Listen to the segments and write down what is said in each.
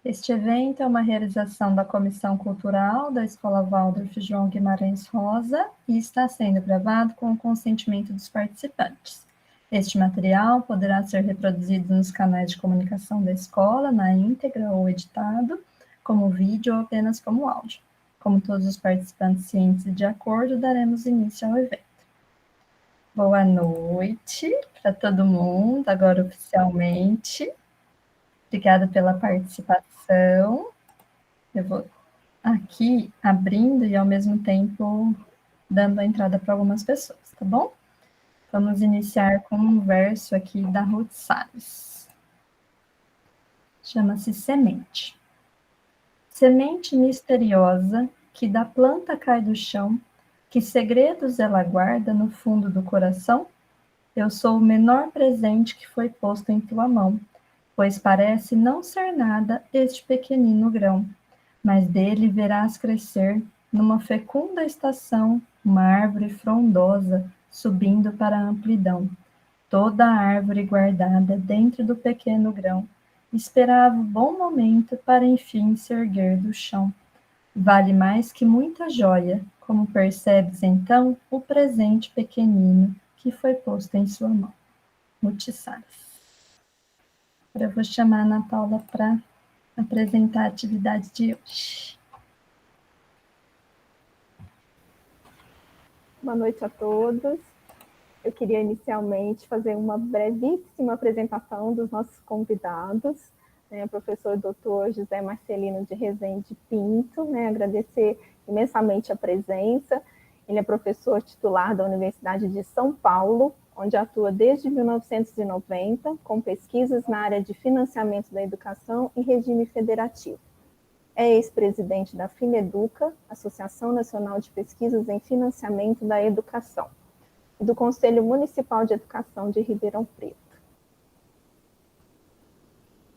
Este evento é uma realização da Comissão Cultural da Escola Waldorf João Guimarães Rosa e está sendo gravado com o consentimento dos participantes. Este material poderá ser reproduzido nos canais de comunicação da escola, na íntegra ou editado, como vídeo ou apenas como áudio. Como todos os participantes cientes e de acordo, daremos início ao evento. Boa noite para todo mundo, agora oficialmente. Obrigada pela participação. Eu vou aqui abrindo e, ao mesmo tempo, dando a entrada para algumas pessoas, tá bom? Vamos iniciar com um verso aqui da Ruth Salles. Chama-se Semente. Semente misteriosa que da planta cai do chão, que segredos ela guarda no fundo do coração? Eu sou o menor presente que foi posto em tua mão, pois parece não ser nada este pequenino grão, mas dele verás crescer, numa fecunda estação, uma árvore frondosa, subindo para a amplidão. Toda a árvore guardada dentro do pequeno grão, esperava o bom momento para enfim se erguer do chão. Vale mais que muita joia, como percebes então o presente pequenino que foi posto em sua mão. Ruth Salles. Agora eu vou chamar a Ana Paula para apresentar a atividade de hoje. Boa noite a todos. Eu queria inicialmente fazer uma brevíssima apresentação dos nossos convidados, o professor Dr. José Marcelino de Rezende Pinto, agradecer imensamente a presença. Ele é professor titular da Universidade de São Paulo, onde atua desde 1990, com pesquisas na área de financiamento da educação e regime federativo. É ex-presidente da FINEDUCA, Associação Nacional de Pesquisas em Financiamento da Educação, e do Conselho Municipal de Educação de Ribeirão Preto.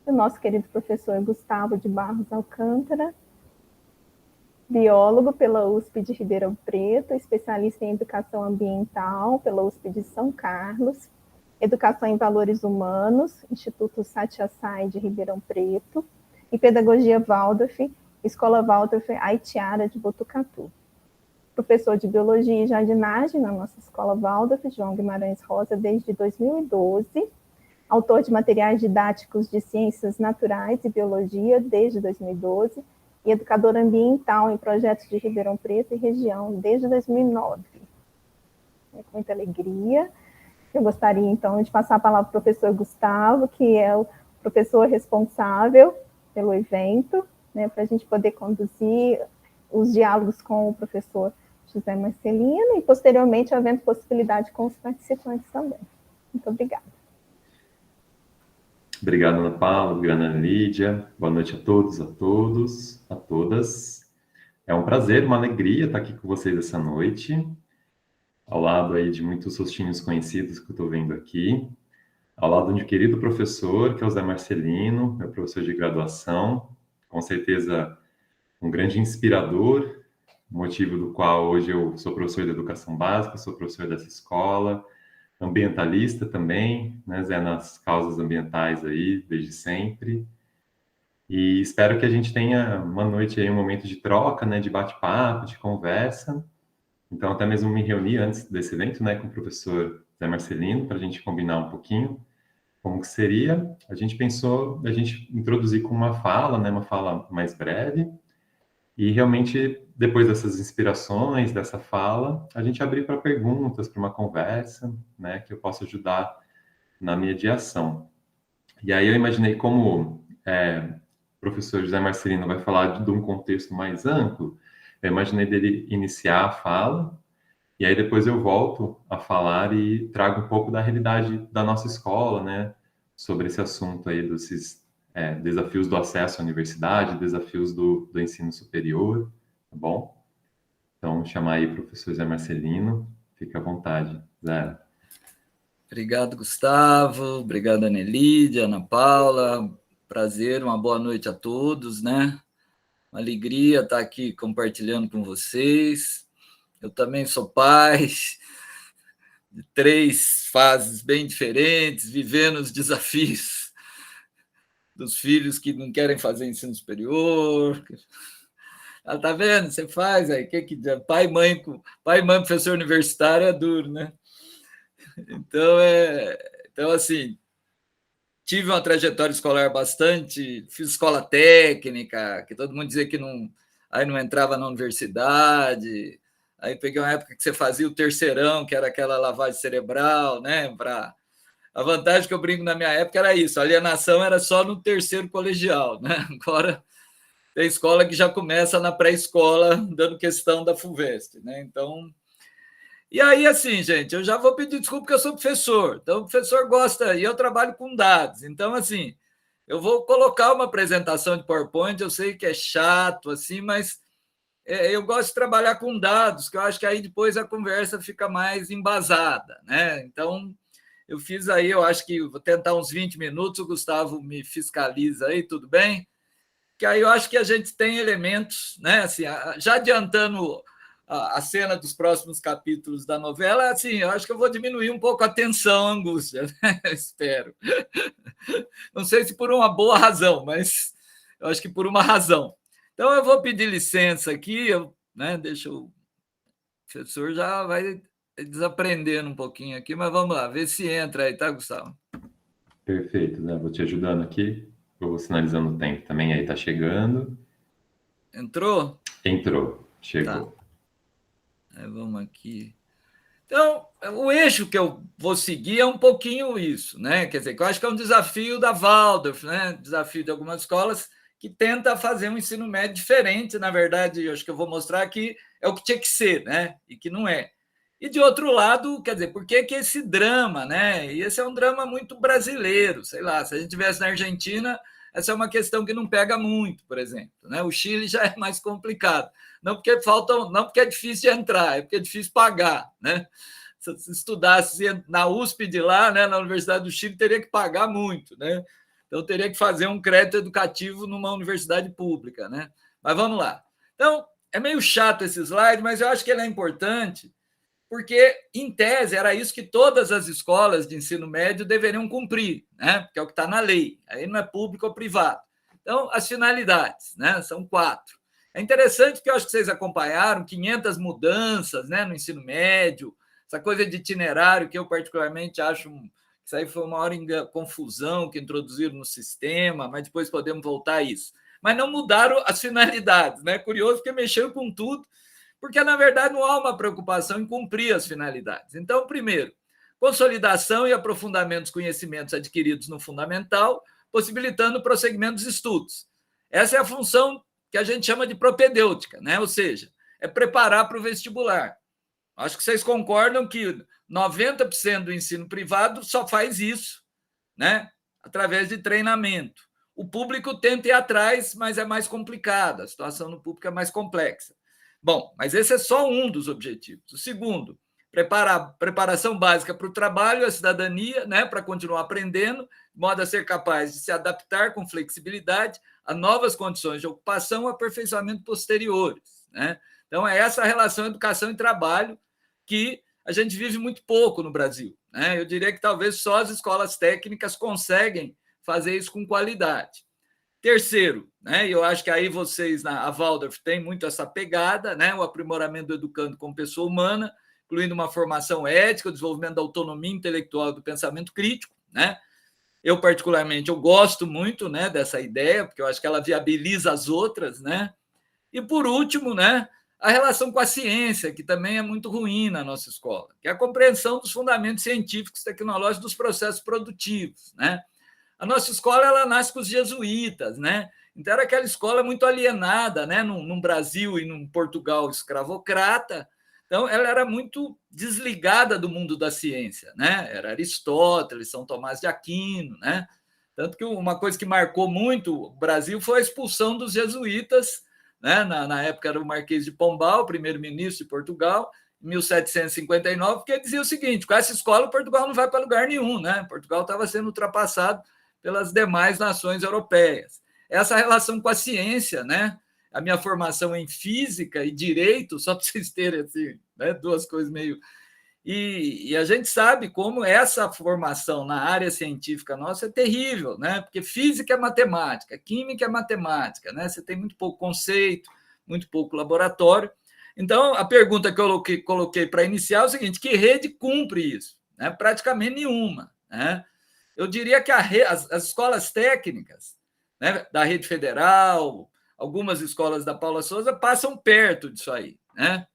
O nosso querido professor Gustavo de Barros Alcântara, biólogo pela USP de Ribeirão Preto, especialista em educação ambiental pela USP de São Carlos, educação em valores humanos, Instituto Satia Sai de Ribeirão Preto, e pedagogia Waldorf, Escola Waldorf Aitiara de Botucatu. Professor de biologia e jardinagem na nossa Escola Waldorf João Guimarães Rosa desde 2012, autor de materiais didáticos de ciências naturais e biologia desde 2012, e educador ambiental em projetos de Ribeirão Preto e região desde 2009. Com muita alegria. Eu gostaria, então, de passar a palavra para o professor Gustavo, que é o professor responsável pelo evento, para a gente poder conduzir os diálogos com o professor José Marcelino e, posteriormente, havendo possibilidade com os participantes também. Muito obrigada. Obrigado, Ana Paula, obrigado, Ana Lídia. Boa noite a todos, a todas. É um prazer, uma alegria estar aqui com vocês essa noite, ao lado aí de muitos rostinhos conhecidos que eu estou vendo aqui, ao lado de um querido professor, que é o Zé Marcelino, meu professor de graduação, com certeza um grande inspirador, motivo do qual hoje eu sou professor de educação básica, sou professor dessa escola, ambientalista também, Zé, nas causas ambientais aí, desde sempre. E espero que a gente tenha uma noite aí, um momento de troca, de bate-papo, de conversa. Então, até mesmo me reuni antes desse evento, com o professor Zé Marcelino, para a gente combinar um pouquinho como que seria. A gente pensou a gente introduzir com uma fala mais breve, e realmente, depois dessas inspirações, dessa fala, a gente abrir para perguntas, para uma conversa, que eu possa ajudar na mediação. E aí eu imaginei como o professor José Marcelino vai falar de um contexto mais amplo, eu imaginei dele iniciar a fala, e aí depois eu volto a falar e trago um pouco da realidade da nossa escola, sobre esse assunto aí desses desafios do acesso à universidade, desafios do ensino superior, tá bom? Então, vou chamar aí o professor Zé Marcelino, fique à vontade, Zé. Obrigado, Gustavo, obrigado, Anelídia, Ana Paula, prazer, uma boa noite a todos, Uma alegria estar aqui compartilhando com vocês. Eu também sou pai de 3 fases bem diferentes, vivendo os desafios dos filhos que não querem fazer ensino superior. Ela tá vendo? Você faz aí, pai e mãe, professor universitário é duro, né? Então assim, tive uma trajetória escolar fiz escola técnica, que todo mundo dizia que aí não entrava na universidade. Aí peguei uma época que você fazia o terceirão, que era aquela lavagem cerebral, né? A vantagem que eu brinco na minha época era isso, a alienação era só no terceiro colegial, né? Agora tem escola que já começa na pré-escola, dando questão da FUVEST, né? Então, e aí, assim, gente, eu já vou pedir desculpa porque eu sou professor, então o professor gosta, e eu trabalho com dados, então, assim, eu vou colocar uma apresentação de PowerPoint, eu sei que é chato, assim, mas eu gosto de trabalhar com dados, que eu acho que aí depois a conversa fica mais embasada, né? Então, eu fiz aí, eu acho que vou tentar uns 20 minutos, o Gustavo me fiscaliza aí, tudo bem? Que aí eu acho que a gente tem elementos, né? Assim, já adiantando a cena dos próximos capítulos da novela, assim, eu acho que eu vou diminuir um pouco a tensão, a angústia, né? Espero. Não sei se por uma boa razão, mas eu acho que por uma razão. Então, eu vou pedir licença aqui, né? Deixa o professor já vai desaprendendo um pouquinho aqui, mas vamos lá, ver se entra aí, tá, Gustavo? Perfeito, né? Vou te ajudando aqui. Eu vou sinalizando o tempo também, aí tá chegando. Entrou? Entrou, chegou. Tá. Aí vamos aqui. Então, o eixo que eu vou seguir é um pouquinho isso, né? Quer dizer, que eu acho que é um desafio da Waldorf, né? Desafio de algumas escolas que tenta fazer um ensino médio diferente, na verdade, eu acho que eu vou mostrar que é o que tinha que ser, né? E que não é. E de outro lado, quer dizer, por que esse drama, né? E esse é um drama muito brasileiro, sei lá, se a gente tivesse na Argentina, essa é uma questão que não pega muito, por exemplo, né? O Chile já é mais complicado. Não porque é difícil de entrar, é porque é difícil pagar, né? Se estudasse na USP de lá, né, na Universidade do Chile, teria que pagar muito, né? Então teria que fazer um crédito educativo numa universidade pública, né? Mas vamos lá. Então, é meio chato esse slide, mas eu acho que ele é importante, porque, em tese, era isso que todas as escolas de ensino médio deveriam cumprir, né? Porque é o que está na lei. Aí não é público ou privado. Então, as finalidades, né? São 4. É interessante que eu acho que vocês acompanharam 500 mudanças, né, no ensino médio, essa coisa de itinerário que eu particularmente acho que isso aí foi uma hora confusão que introduziram no sistema, mas depois podemos voltar a isso. Mas não mudaram as finalidades, né? Curioso porque mexeram com tudo, porque na verdade não há uma preocupação em cumprir as finalidades. Então, primeiro, consolidação e aprofundamento dos conhecimentos adquiridos no fundamental, possibilitando o prosseguimento dos estudos. Essa é a função que a gente chama de propedêutica, né? Ou seja, é preparar para o vestibular. Acho que vocês concordam que 90% do ensino privado só faz isso, né? Através de treinamento. O público tenta ir atrás, mas é mais complicado, a situação no público é mais complexa. Bom, mas esse é só um dos objetivos. O segundo, preparação básica para o trabalho e a cidadania, né, para continuar aprendendo, de modo a ser capaz de se adaptar com flexibilidade a novas condições de ocupação e aperfeiçoamento posteriores, né? Então, é essa relação educação e trabalho que a gente vive muito pouco no Brasil, né? Eu diria que talvez só as escolas técnicas conseguem fazer isso com qualidade. Terceiro, né, eu acho que aí vocês, a Waldorf, tem muito essa pegada, né, o aprimoramento do educando como pessoa humana, incluindo uma formação ética, o desenvolvimento da autonomia intelectual e do pensamento crítico, né? Eu, particularmente, eu gosto muito, né, dessa ideia, porque eu acho que ela viabiliza as outras, né? E, por último, né, a relação com a ciência, que também é muito ruim na nossa escola, que é a compreensão dos fundamentos científicos e tecnológicos dos processos produtivos, né? A nossa escola, ela nasce com os jesuítas, né? Então, era aquela escola muito alienada, né? Num Brasil e num Portugal escravocrata. Então, ela era muito desligada do mundo da ciência, né? Era Aristóteles, São Tomás de Aquino, né? Tanto que uma coisa que marcou muito o Brasil foi a expulsão dos jesuítas, né? Na época era o Marquês de Pombal, primeiro-ministro de Portugal, em 1759, porque dizia o seguinte: com essa escola, Portugal não vai para lugar nenhum, né? Portugal estava sendo ultrapassado pelas demais nações europeias. Essa relação com a ciência, né? A minha formação em física e direito, só para vocês terem assim, né, duas coisas meio E a gente sabe como essa formação na área científica nossa é terrível, né? Porque física é matemática, química é matemática, né? Você tem muito pouco conceito, muito pouco laboratório. Então, a pergunta que eu coloquei para iniciar é o seguinte: que rede cumpre isso? Né? Praticamente nenhuma. Né? Eu diria que as escolas técnicas, né, da rede federal, algumas escolas da Paula Souza passam perto disso aí. Né?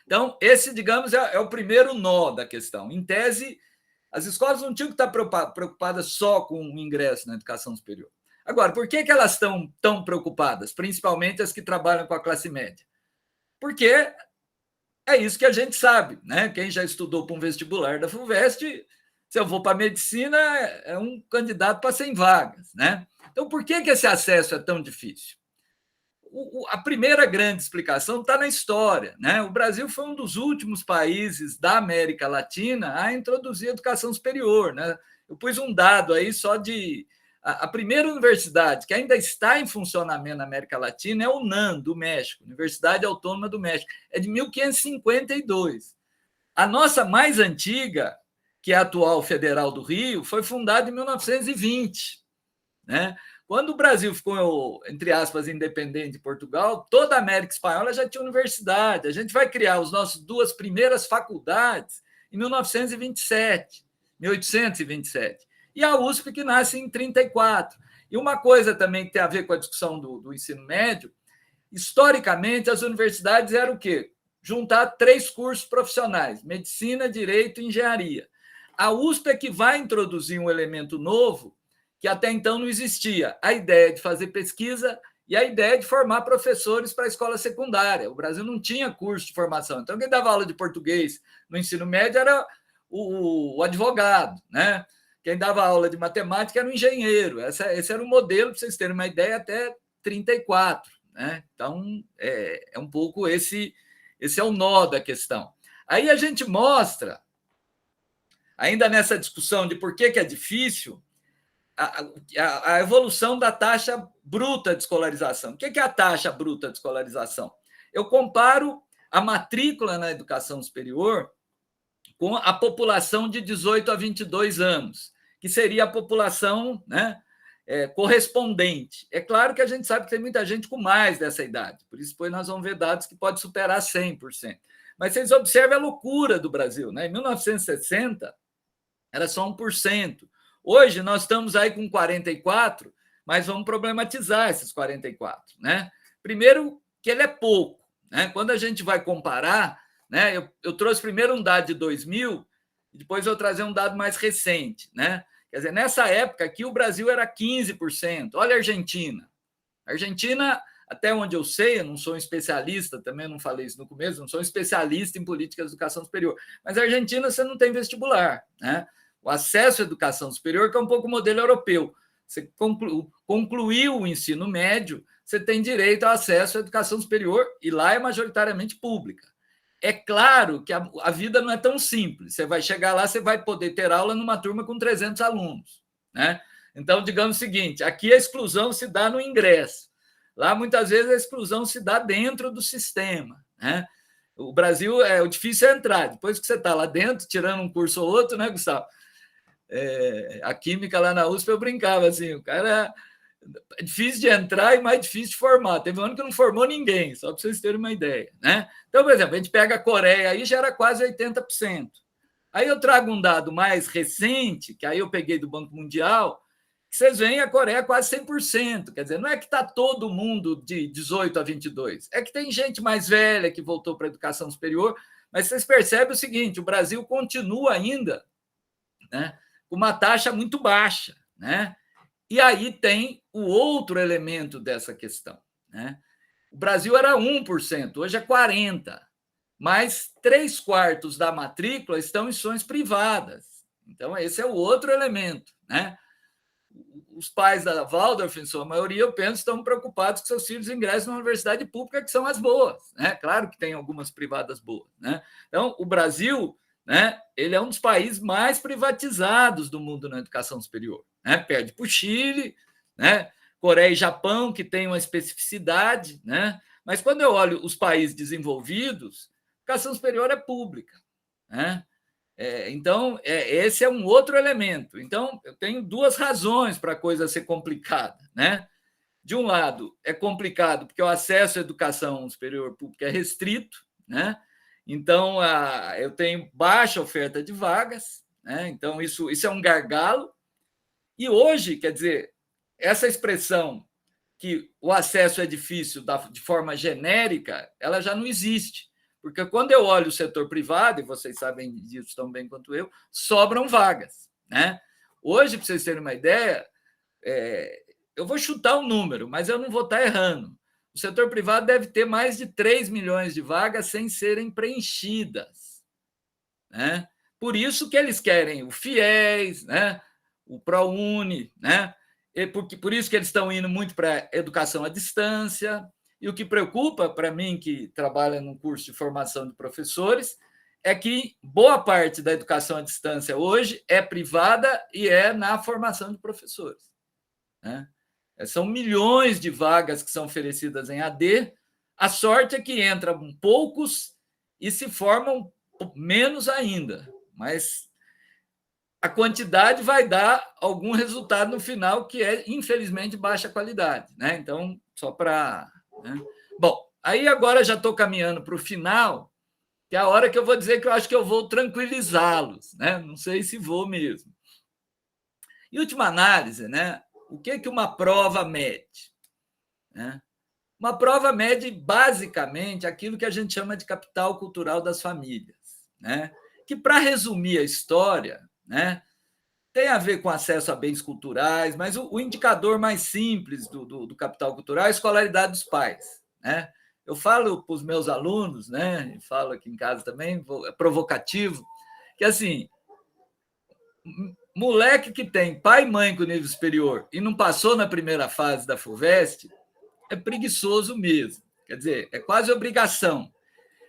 Então, esse, digamos, é o primeiro nó da questão. Em tese, as escolas não tinham que estar preocupadas só com o ingresso na educação superior. Agora, por que elas estão tão preocupadas, principalmente as que trabalham com a classe média? Porque é isso que a gente sabe, né? Quem já estudou para um vestibular da FUVEST, se eu vou para a medicina, é um candidato para 100 vagas, né? Então, por que esse acesso é tão difícil? A primeira grande explicação está na história, né? O Brasil foi um dos últimos países da América Latina a introduzir a educação superior, né? Eu pus um dado aí só de... A primeira universidade que ainda está em funcionamento na América Latina é a UNAM, do México, Universidade Autônoma do México. É de 1552. A nossa mais antiga, que é a atual Federal do Rio, foi fundada em 1920. Né? Quando o Brasil ficou, entre aspas, independente de Portugal, toda a América Espanhola já tinha universidade. A gente vai criar as nossas duas primeiras faculdades em 1927, 1827. E a USP, que nasce em 34. E uma coisa também que tem a ver com a discussão do ensino médio, historicamente, as universidades eram o quê? Juntar 3 cursos profissionais, medicina, direito e engenharia. A USP é que vai introduzir um elemento novo que até então não existia, a ideia de fazer pesquisa e a ideia de formar professores para a escola secundária. O Brasil não tinha curso de formação. Então, quem dava aula de português no ensino médio era o advogado, né? Quem dava aula de matemática era o engenheiro. Esse era o modelo, para vocês terem uma ideia, até 34. Né? Então, é um pouco esse é o nó da questão. Aí a gente mostra, ainda nessa discussão de por que é difícil, a evolução da taxa bruta de escolarização. O que é a taxa bruta de escolarização? Eu comparo a matrícula na educação superior com a população de 18 a 22 anos, que seria a população, né, correspondente. É claro que a gente sabe que tem muita gente com mais dessa idade, por isso depois nós vamos ver dados que pode superar 100%. Mas vocês observem a loucura do Brasil. Né? Em 1960, era só 1%. Hoje nós estamos aí com 44%, mas vamos problematizar esses 44%. Né? Primeiro, que ele é pouco. Né? Quando a gente vai comparar, né, eu trouxe primeiro um dado de 2000, e depois eu vou trazer um dado mais recente. Né? Quer dizer, nessa época aqui o Brasil era 15%. Olha a Argentina. A Argentina, até onde eu sei, eu não sou um especialista, também não falei isso no começo, não sou um especialista em políticas de educação superior, mas a Argentina você não tem vestibular. Né? O acesso à educação superior, que é um pouco o modelo europeu. Você concluiu o ensino médio, você tem direito ao acesso à educação superior, e lá é majoritariamente pública. É claro que a vida não é tão simples. Você vai chegar lá, você vai poder ter aula numa turma com 300 alunos. Né? Então, digamos o seguinte, aqui a exclusão se dá no ingresso. Lá, muitas vezes, a exclusão se dá dentro do sistema. Né? O Brasil, o difícil é entrar. Depois que você está lá dentro, tirando um curso ou outro, né, Gustavo? A química lá na USP eu brincava assim, o cara é difícil de entrar e mais difícil de formar. Teve um ano que não formou ninguém, só para vocês terem uma ideia. Né? Então, por exemplo, a gente pega a Coreia, aí já era quase 80%. Aí eu trago um dado mais recente, que aí eu peguei do Banco Mundial, que vocês veem a Coreia quase 100%. Quer dizer, não é que está todo mundo de 18 a 22, é que tem gente mais velha que voltou para a educação superior, mas vocês percebem o seguinte, o Brasil continua ainda, né, com uma taxa muito baixa. Né? E aí tem o outro elemento dessa questão. Né? O Brasil era 1%, hoje é 40%, mas 3/4 da matrícula estão em instituições privadas. Então, esse é o outro elemento. Né? Os pais da Waldorf, em sua maioria, eu penso, estão preocupados que seus filhos ingressem na universidade pública, que são as boas. Né? Claro que tem algumas privadas boas. Né? Então, o Brasil, né, ele é um dos países mais privatizados do mundo na educação superior. Né? Perde para o Chile, né? Coreia e Japão, que tem uma especificidade. Né? Mas quando eu olho os países desenvolvidos, a educação superior é pública. né? Então, esse é um outro elemento. Então, eu tenho duas razões para a coisa ser complicada, né? De um lado, é complicado porque o acesso à educação superior pública é restrito, né? Então, eu tenho baixa oferta de vagas, né? Então, isso é um gargalo. E hoje, quer dizer, essa expressão que o acesso é difícil de forma genérica, ela já não existe. Porque quando eu olho o setor privado, e vocês sabem disso tão bem quanto eu, sobram vagas, né? Hoje, para vocês terem uma ideia, eu vou chutar um número, mas eu não vou estar errando. O setor privado deve ter mais de 3 milhões de vagas sem serem preenchidas, né? Por isso que eles querem o FIES, né? O ProUni, né? Por isso que eles estão indo muito para a educação à distância. E o que preocupa para mim, que trabalha num curso de formação de professores, é que boa parte da educação à distância hoje é privada e é na formação de professores, né? São milhões de vagas que são oferecidas em AD. A sorte é que entram poucos e se formam menos ainda, mas a quantidade vai dar algum resultado no final, que é, infelizmente, baixa qualidade, né? Então, só para... né? Bom, aí agora já estou caminhando para o final, que é a hora que eu vou dizer que eu acho que eu vou tranquilizá-los, né? Não sei se vou mesmo. Em última análise, né? O que uma prova mede, né? Uma prova mede, basicamente, aquilo que a gente chama de capital cultural das famílias, né? Que, para resumir a história, né, tem a ver com acesso a bens culturais, mas o indicador mais simples do capital cultural é a escolaridade dos pais, né? Eu falo para os meus alunos, né, e falo aqui em casa também, é provocativo, que assim, moleque que tem pai e mãe com nível superior e não passou na primeira fase da FUVEST é preguiçoso mesmo, quer dizer, é quase obrigação.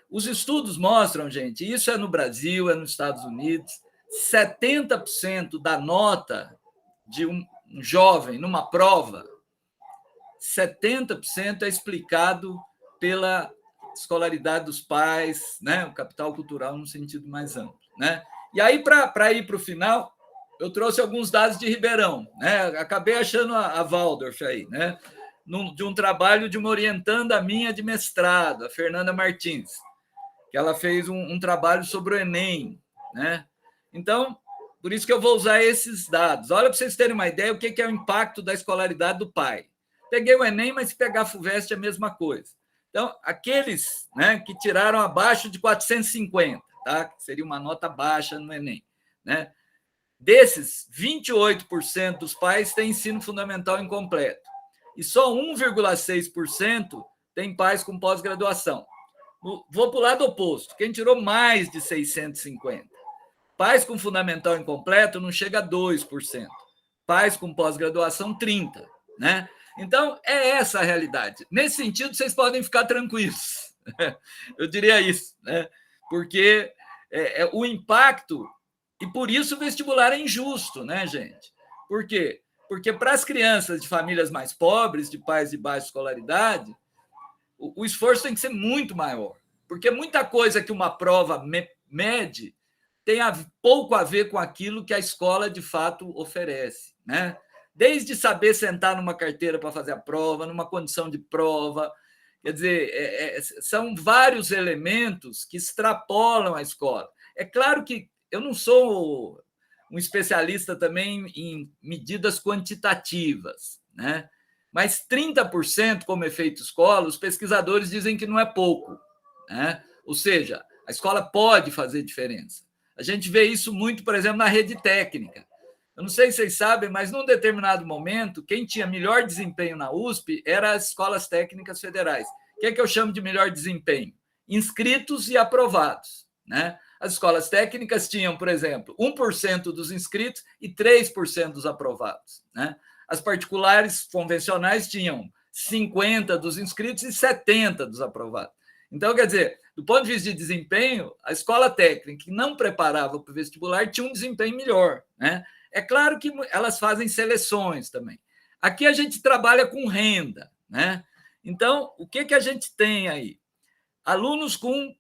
Os estudos mostram, gente, isso é no Brasil, é nos Estados Unidos, 70% da nota de um jovem numa prova, 70% é explicado pela escolaridade dos pais, né? O capital cultural no sentido mais amplo, né? E aí, para ir para o final, eu trouxe alguns dados de Ribeirão, né? Acabei achando a Waldorf aí, né? De um trabalho de uma orientanda minha de mestrado, a Fernanda Martins, que ela fez um trabalho sobre o Enem, né? Então, por isso que eu vou usar esses dados. Olha, para vocês terem uma ideia, o que é o impacto da escolaridade do pai. Peguei o Enem, mas se pegar a FUVEST é a mesma coisa. Então, aqueles, né, que tiraram abaixo de 450, tá? Que seria uma nota baixa no Enem, né? Desses, 28% dos pais têm ensino fundamental incompleto. E só 1,6% tem pais com pós-graduação. Vou para o lado oposto. Quem tirou mais de 650? Pais com fundamental incompleto não chega a 2%. Pais com pós-graduação, 30%. Né? Então, é essa a realidade. Nesse sentido, vocês podem ficar tranquilos. Eu diria isso, né? Porque o impacto... E por isso o vestibular é injusto, né, gente? Por quê? Porque para as crianças de famílias mais pobres, de pais de baixa escolaridade, o esforço tem que ser muito maior. Porque muita coisa que uma prova mede tem pouco a ver com aquilo que a escola de fato oferece, né? Desde saber sentar numa carteira para fazer a prova, numa condição de prova, quer dizer, são vários elementos que extrapolam a escola. É claro que eu não sou um especialista também em medidas quantitativas, né? Mas 30% como efeito escola, os pesquisadores dizem que não é pouco, né? Ou seja, a escola pode fazer diferença. A gente vê isso muito, por exemplo, na rede técnica. Eu não sei se vocês sabem, mas num determinado momento, quem tinha melhor desempenho na USP eram as escolas técnicas federais. O que é que eu chamo de melhor desempenho? Inscritos e aprovados, né? As escolas técnicas tinham, por exemplo, 1% dos inscritos e 3% dos aprovados, né? As particulares convencionais tinham 50% dos inscritos e 70% dos aprovados. Então, quer dizer, do ponto de vista de desempenho, a escola técnica que não preparava para o vestibular tinha um desempenho melhor, né? É claro que elas fazem seleções também. Aqui a gente trabalha com renda, né? Então, o que a gente tem aí? Alunos com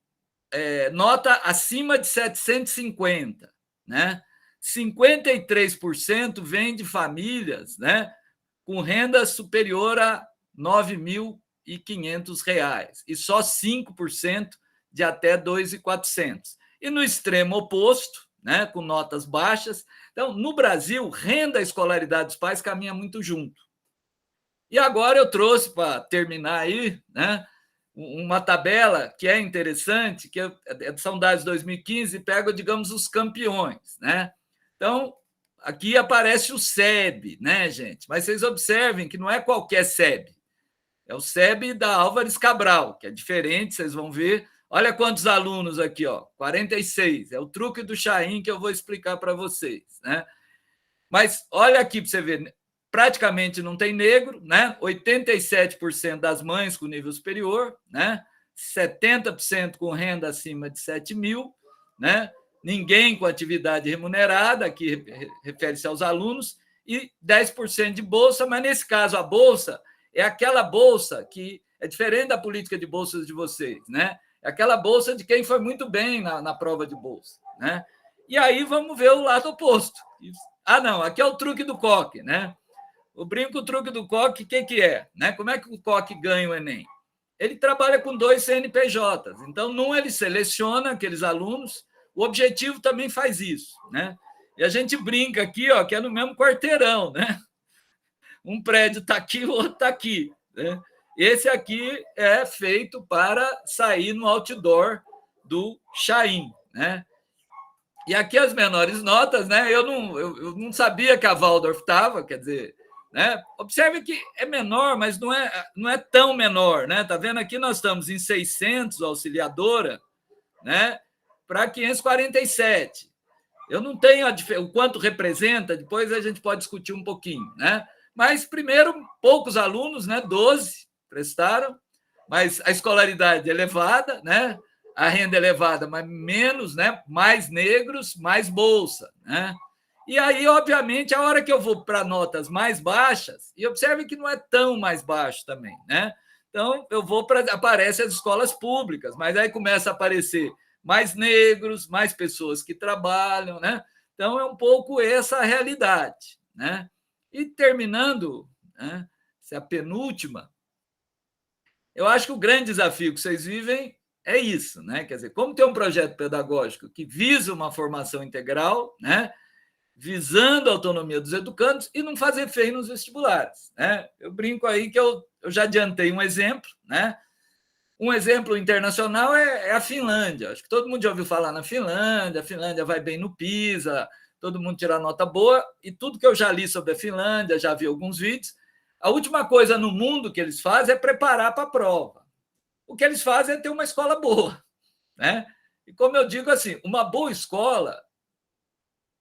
nota acima de 750, né? 53% vem de famílias, né, com renda superior a R$ 9.500 e só 5% de até R$ 2.400. E no extremo oposto, né, com notas baixas. Então, no Brasil, renda e escolaridade dos pais caminha muito junto. E agora eu trouxe, para terminar aí, né, uma tabela que é interessante, que são dados de 2015, e pega, digamos, os campeões, né? Então, aqui aparece o SEB, né, gente? Mas vocês observem que não é qualquer SEB. É o SEB da Álvares Cabral, que é diferente, vocês vão ver. Olha quantos alunos aqui, ó, 46. É o truque do Chaim que eu vou explicar para vocês, né? Mas olha aqui para você ver, praticamente não tem negro, né? 87% das mães com nível superior, né? 70% com renda acima de 7 mil, né? Ninguém com atividade remunerada, aqui refere-se aos alunos, e 10% de bolsa, mas nesse caso a bolsa é aquela bolsa que é diferente da política de bolsas de vocês, né? É aquela bolsa de quem foi muito bem na prova de bolsa, né? E aí vamos ver o lado oposto. Não, aqui é o truque do coque, né? O brinco, o truque do coque, o que é? Né? Como é que o coque ganha o Enem? Ele trabalha com 2 CNPJs. Então, num ele seleciona aqueles alunos, o objetivo também faz isso, né? E a gente brinca aqui, ó, que é no mesmo quarteirão, né? Um prédio está aqui, o outro está aqui, né? Esse aqui é feito para sair no outdoor do Chaim, né? E aqui as menores notas, né? Eu não sabia que a Waldorf estava, quer dizer, né? Observe que é menor, mas não é tão menor, né? Tá vendo aqui nós estamos em 600 auxiliadora, né? Para 547. Eu não tenho o quanto representa, depois a gente pode discutir um pouquinho, né? Mas primeiro poucos alunos, né? 12 prestaram, mas a escolaridade elevada, né? A renda elevada, mas menos, né? Mais negros, mais bolsa, né? E aí, obviamente, a hora que eu vou para notas mais baixas, e observe que não é tão mais baixo também, né? Então, eu vou para... Aparecem as escolas públicas, mas aí começa a aparecer mais negros, mais pessoas que trabalham, né? Então, é um pouco essa a realidade, né? E terminando, né? Essa é a penúltima. Eu acho que o grande desafio que vocês vivem é isso, né? Quer dizer, como tem um projeto pedagógico que visa uma formação integral, né? Visando a autonomia dos educandos e não fazer feio nos vestibulares, né? Eu brinco aí que eu já adiantei um exemplo, né? Um exemplo internacional é a Finlândia. Acho que todo mundo já ouviu falar na Finlândia. A Finlândia vai bem no PISA, todo mundo tira nota boa, e tudo que eu já li sobre a Finlândia, já vi alguns vídeos, a última coisa no mundo que eles fazem é preparar para a prova. O que eles fazem é ter uma escola boa, né? E como eu digo assim, uma boa escola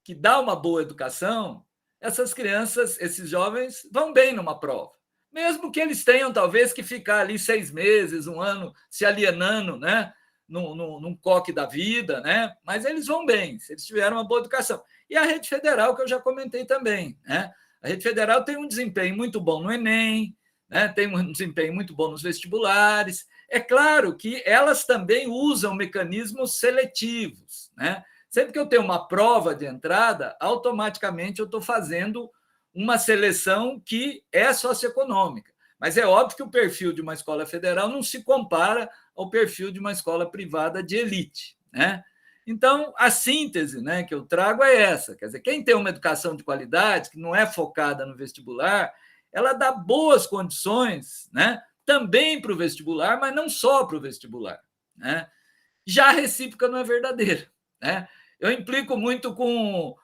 que dá uma boa educação, essas crianças, esses jovens, vão bem numa prova. Mesmo que eles tenham, talvez, que ficar ali 6 meses, 1 ano, se alienando, né? Num coque da vida, né? Mas eles vão bem, se eles tiverem uma boa educação. E a rede federal, que eu já comentei também, né? A rede federal tem um desempenho muito bom no Enem, né? Tem um desempenho muito bom nos vestibulares. É claro que elas também usam mecanismos seletivos, né? Sempre que eu tenho uma prova de entrada, automaticamente eu estou fazendo uma seleção que é socioeconômica. Mas é óbvio que o perfil de uma escola federal não se compara ao perfil de uma escola privada de elite, né? Então, a síntese, né, que eu trago é essa. Quer dizer, quem tem uma educação de qualidade, que não é focada no vestibular, ela dá boas condições, né, também para o vestibular, mas não só para o vestibular, né? Já a recíproca não é verdadeira, né? Eu implico muito com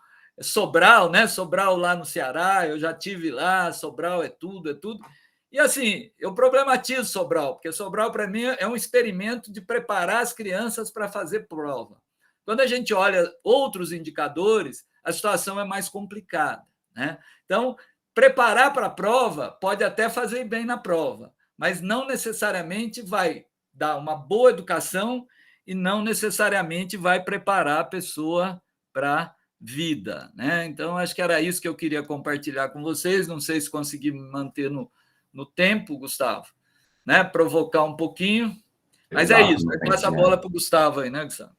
Sobral, né? Sobral lá no Ceará, eu já tive lá, Sobral é tudo, é tudo. E assim, eu problematizo Sobral, porque Sobral, para mim, é um experimento de preparar as crianças para fazer prova. Quando a gente olha outros indicadores, a situação é mais complicada, né? Então, preparar para a prova pode até fazer bem na prova, mas não necessariamente vai dar uma boa educação e não necessariamente vai preparar a pessoa para a vida, né? Então, acho que era isso que eu queria compartilhar com vocês. Não sei se consegui me manter no tempo, Gustavo, né? Provocar um pouquinho. Mas é Exato, isso, não tem passa a que bola para o Gustavo aí, né, Gustavo?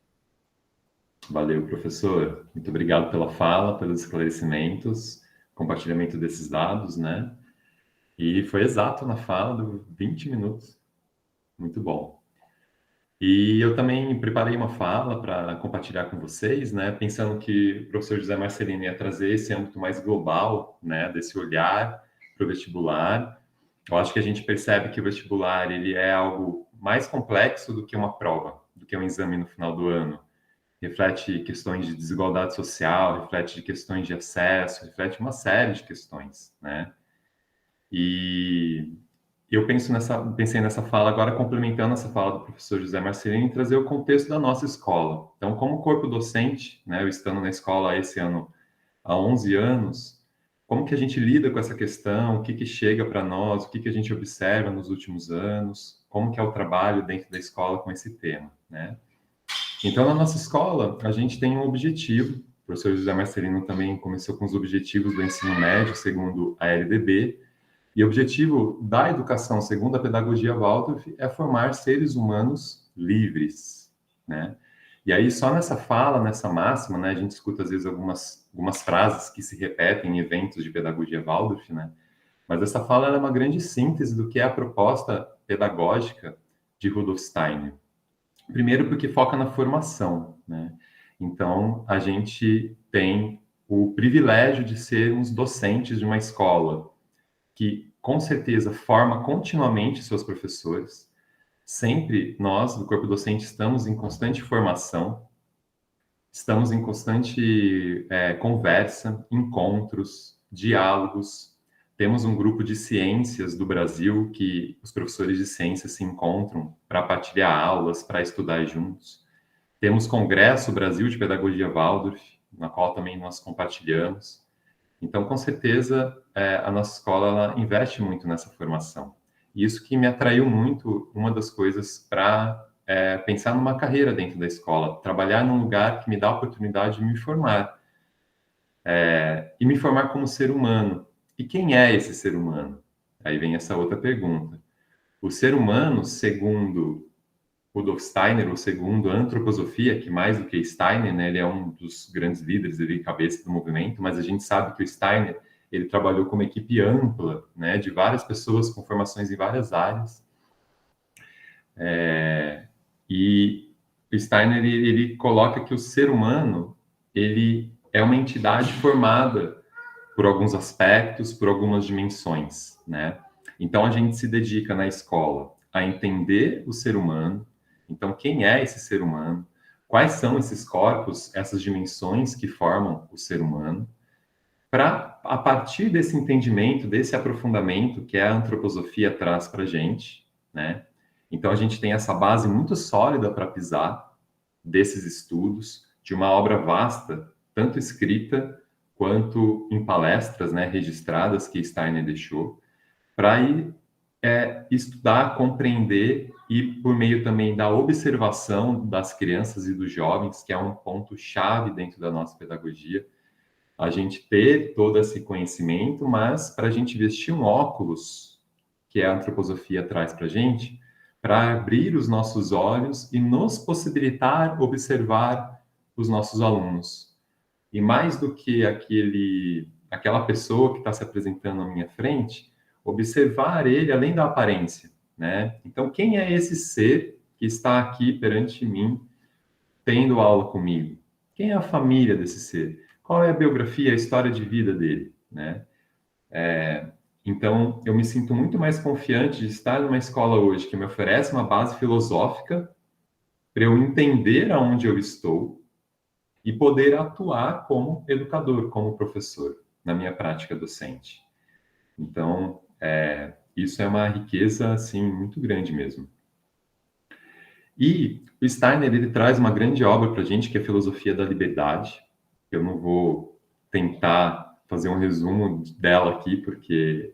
Valeu, professor. Muito obrigado pela fala, pelos esclarecimentos, compartilhamento desses dados, né? E foi exato na fala, do 20 minutos. Muito bom. E eu também preparei uma fala para compartilhar com vocês, né? Pensando que o professor José Marcelino ia trazer esse âmbito mais global, né? Desse olhar para o vestibular. Eu acho que a gente percebe que o vestibular ele é algo mais complexo do que uma prova, do que um exame no final do ano. Reflete questões de desigualdade social, reflete questões de acesso, reflete uma série de questões, né? E eu pensei nessa fala agora, complementando essa fala do professor José Marcelino, em trazer o contexto da nossa escola. Então, como corpo docente, né, eu estando na escola esse ano há 11 anos, como que a gente lida com essa questão, o que que chega para nós, o que que a gente observa nos últimos anos, como que é o trabalho dentro da escola com esse tema, né? Então, na nossa escola, a gente tem um objetivo, o professor José Marcelino também começou com os objetivos do ensino médio, segundo a LDB, e o objetivo da educação, segundo a pedagogia Waldorf, é formar seres humanos livres, né? E aí, só nessa fala, nessa máxima, né, a gente escuta, às vezes, algumas frases que se repetem em eventos de pedagogia Waldorf, né? Mas essa fala é uma grande síntese do que é a proposta pedagógica de Rudolf Steiner. Primeiro, porque foca na formação, né? Então, a gente tem o privilégio de sermos docentes de uma escola que, com certeza, forma continuamente seus professores. Sempre nós, do corpo docente, estamos em constante formação, estamos em constante conversa, encontros, diálogos. Temos um grupo de ciências do Brasil que os professores de ciências se encontram para partilhar aulas, para estudar juntos. Temos Congresso Brasil de Pedagogia Waldorf, na qual também nós compartilhamos. Então, com certeza, a nossa escola ela investe muito nessa formação. E isso que me atraiu muito, uma das coisas para pensar numa carreira dentro da escola, trabalhar num lugar que me dá a oportunidade de me formar, e me formar como ser humano. E quem é esse ser humano? Aí vem essa outra pergunta. O ser humano, segundo Rudolf Steiner, ou segundo a antroposofia, que mais do que Steiner, né, ele é um dos grandes líderes, ele é cabeça do movimento, mas a gente sabe que o Steiner, ele trabalhou com uma equipe ampla, né, de várias pessoas com formações em várias áreas. E o Steiner, ele coloca que o ser humano, ele é uma entidade formada por alguns aspectos, por algumas dimensões, né? Então, a gente se dedica na escola a entender o ser humano. Então, quem é esse ser humano? Quais são esses corpos, essas dimensões que formam o ser humano? Para, a partir desse entendimento, desse aprofundamento que a antroposofia traz para a gente, né? Então, a gente tem essa base muito sólida para pisar desses estudos, de uma obra vasta, tanto escrita quanto em palestras, né, registradas que Steiner deixou, para ir estudar, compreender e por meio também da observação das crianças e dos jovens, que é um ponto-chave dentro da nossa pedagogia, a gente ter todo esse conhecimento, mas para a gente vestir um óculos, que a antroposofia traz para a gente, para abrir os nossos olhos e nos possibilitar observar os nossos alunos. E mais do que aquela pessoa que está se apresentando à minha frente, observar ele além da aparência, né? Então, quem é esse ser que está aqui perante mim, tendo aula comigo? Quem é a família desse ser? Qual é a biografia, a história de vida dele, né? Então, eu me sinto muito mais confiante de estar numa escola hoje que me oferece uma base filosófica para eu entender aonde eu estou e poder atuar como educador, como professor, na minha prática docente. Então, isso é uma riqueza, assim, muito grande mesmo. E o Steiner, ele traz uma grande obra para a gente, que é a Filosofia da Liberdade. Eu não vou tentar fazer um resumo dela aqui, porque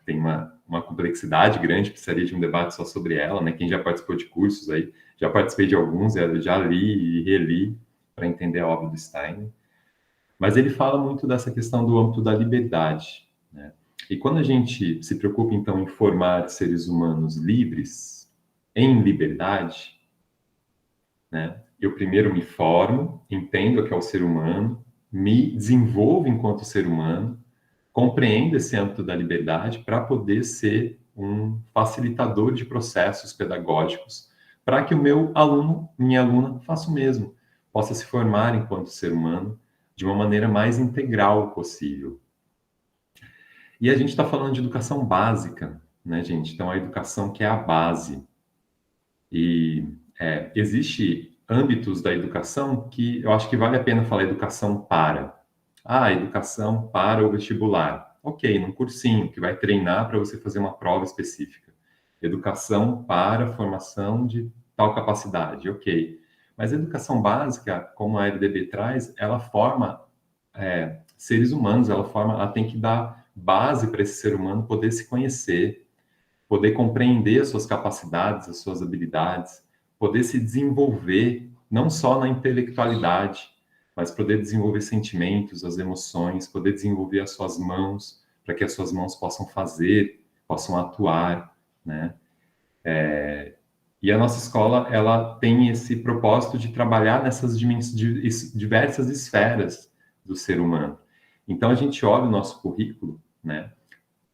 tem uma complexidade grande, precisaria de um debate só sobre ela, né? Quem já participou de cursos aí, já participei de alguns, já li e reli para entender a obra do Steiner. Mas ele fala muito dessa questão do âmbito da liberdade, né? E quando a gente se preocupa, então, em formar seres humanos livres, em liberdade, né? Eu primeiro me formo, entendo o que é o ser humano, me desenvolvo enquanto ser humano, compreendo esse âmbito da liberdade para poder ser um facilitador de processos pedagógicos, para que o meu aluno, minha aluna, faça o mesmo, possa se formar enquanto ser humano de uma maneira mais integral possível. E a gente está falando de educação básica, né, gente? Então, a educação que é a base. E existe âmbitos da educação que eu acho que vale a pena falar educação para. Ah, educação para o vestibular. Ok, num cursinho que vai treinar para você fazer uma prova específica. Educação para a formação de tal capacidade, ok. Mas a educação básica, como a LDB traz, ela forma seres humanos, ela tem que dar base para esse ser humano poder se conhecer, poder compreender as suas capacidades, as suas habilidades, poder se desenvolver, não só na intelectualidade, mas poder desenvolver sentimentos, as emoções, poder desenvolver as suas mãos, para que as suas mãos possam fazer, possam atuar, né? E a nossa escola, ela tem esse propósito de trabalhar nessas diversas esferas do ser humano. Então, a gente olha o nosso currículo, né?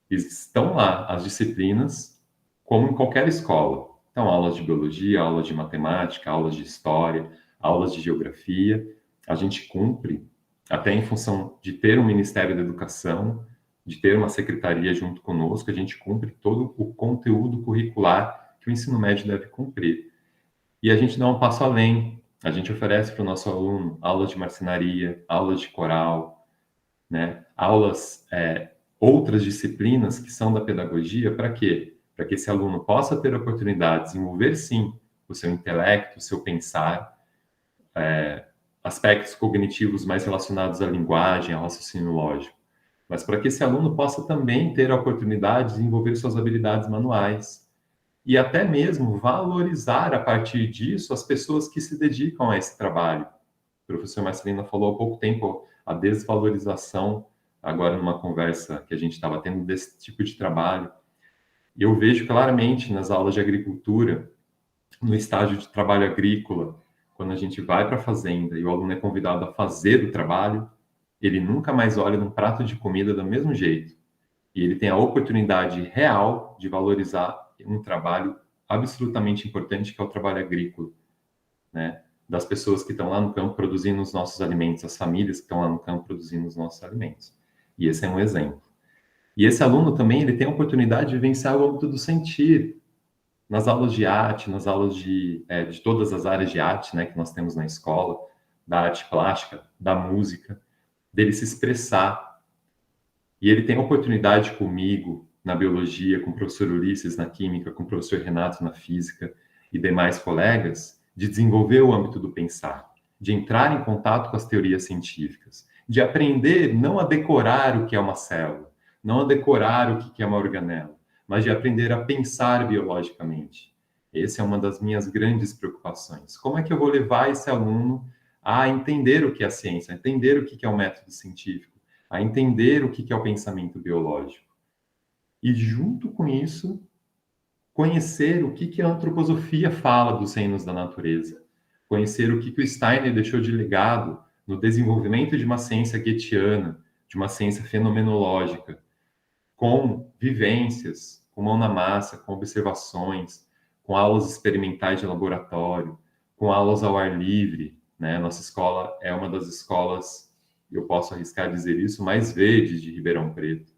Estão lá as disciplinas, como em qualquer escola. Então, aulas de biologia, aulas de matemática, aulas de história, aulas de geografia. A gente cumpre, até em função de ter um Ministério da Educação, de ter uma secretaria junto conosco, a gente cumpre todo o conteúdo curricular que o ensino médio deve cumprir. E a gente dá um passo além. A gente oferece para o nosso aluno aulas de marcenaria, aulas de coral, né? Aulas, outras disciplinas que são da pedagogia, para quê? Para que esse aluno possa ter a oportunidade de desenvolver, sim, o seu intelecto, o seu pensar, aspectos cognitivos mais relacionados à linguagem, ao raciocínio lógico, mas para que esse aluno possa também ter a oportunidade de desenvolver suas habilidades manuais e até mesmo valorizar, a partir disso, as pessoas que se dedicam a esse trabalho. O professor Marcelino falou há pouco tempo a desvalorização, agora numa conversa que a gente estava tendo, desse tipo de trabalho. E eu vejo claramente nas aulas de agricultura, no estágio de trabalho agrícola, quando a gente vai para a fazenda e o aluno é convidado a fazer o trabalho, ele nunca mais olha num prato de comida do mesmo jeito. E ele tem a oportunidade real de valorizar um trabalho absolutamente importante, que é o trabalho agrícola, né? Das pessoas que estão lá no campo produzindo os nossos alimentos, as famílias que estão lá no campo produzindo os nossos alimentos. E esse é um exemplo. E esse aluno também, ele tem a oportunidade de vivenciar o âmbito do sentir, nas aulas de arte, nas aulas de todas as áreas de arte, né, que nós temos na escola, da arte plástica, da música, dele se expressar. E ele tem a oportunidade comigo, na biologia, com o professor Ulisses na química, com o professor Renato na física e demais colegas, de desenvolver o âmbito do pensar, de entrar em contato com as teorias científicas, de aprender não a decorar o que é uma célula, não a decorar o que é uma organela, mas de aprender a pensar biologicamente. Essa é uma das minhas grandes preocupações. Como é que eu vou levar esse aluno a entender o que é a ciência, a entender o que é o método científico, a entender o que é o pensamento biológico? E, junto com isso, conhecer o que a antroposofia fala dos reinos da natureza, conhecer o que o Steiner deixou de legado no desenvolvimento de uma ciência goetheana, de uma ciência fenomenológica, com vivências, com mão na massa, com observações, com aulas experimentais de laboratório, com aulas ao ar livre, né? Nossa escola é uma das escolas, eu posso arriscar dizer isso, mais verdes de Ribeirão Preto,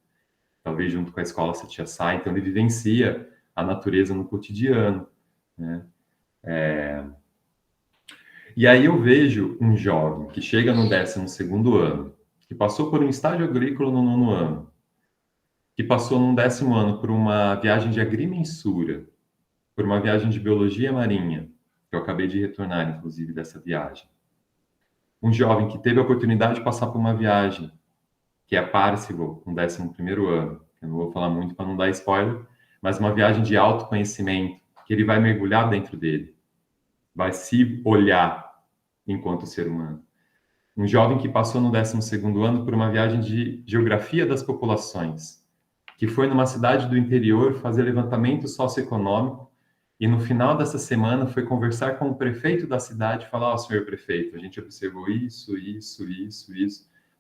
talvez junto com a escola Satia Sai, então ele vivencia a natureza no cotidiano, né? E aí eu vejo um jovem que chega no 12º ano, que passou por um estágio agrícola no 9º ano, que passou no 10º ano por uma viagem de agrimensura, por uma viagem de biologia marinha, que eu acabei de retornar, inclusive, dessa viagem. Um jovem que teve a oportunidade de passar por uma viagem, que é a Parsifal, no 11º ano. Eu não vou falar muito para não dar spoiler, mas uma viagem de autoconhecimento, que ele vai mergulhar dentro dele, vai se olhar enquanto ser humano. Um jovem que passou no 12º ano por uma viagem de geografia das populações, que foi numa cidade do interior fazer levantamento socioeconômico E no final dessa semana foi conversar com o prefeito da cidade e falar: ó, senhor prefeito, a gente observou isso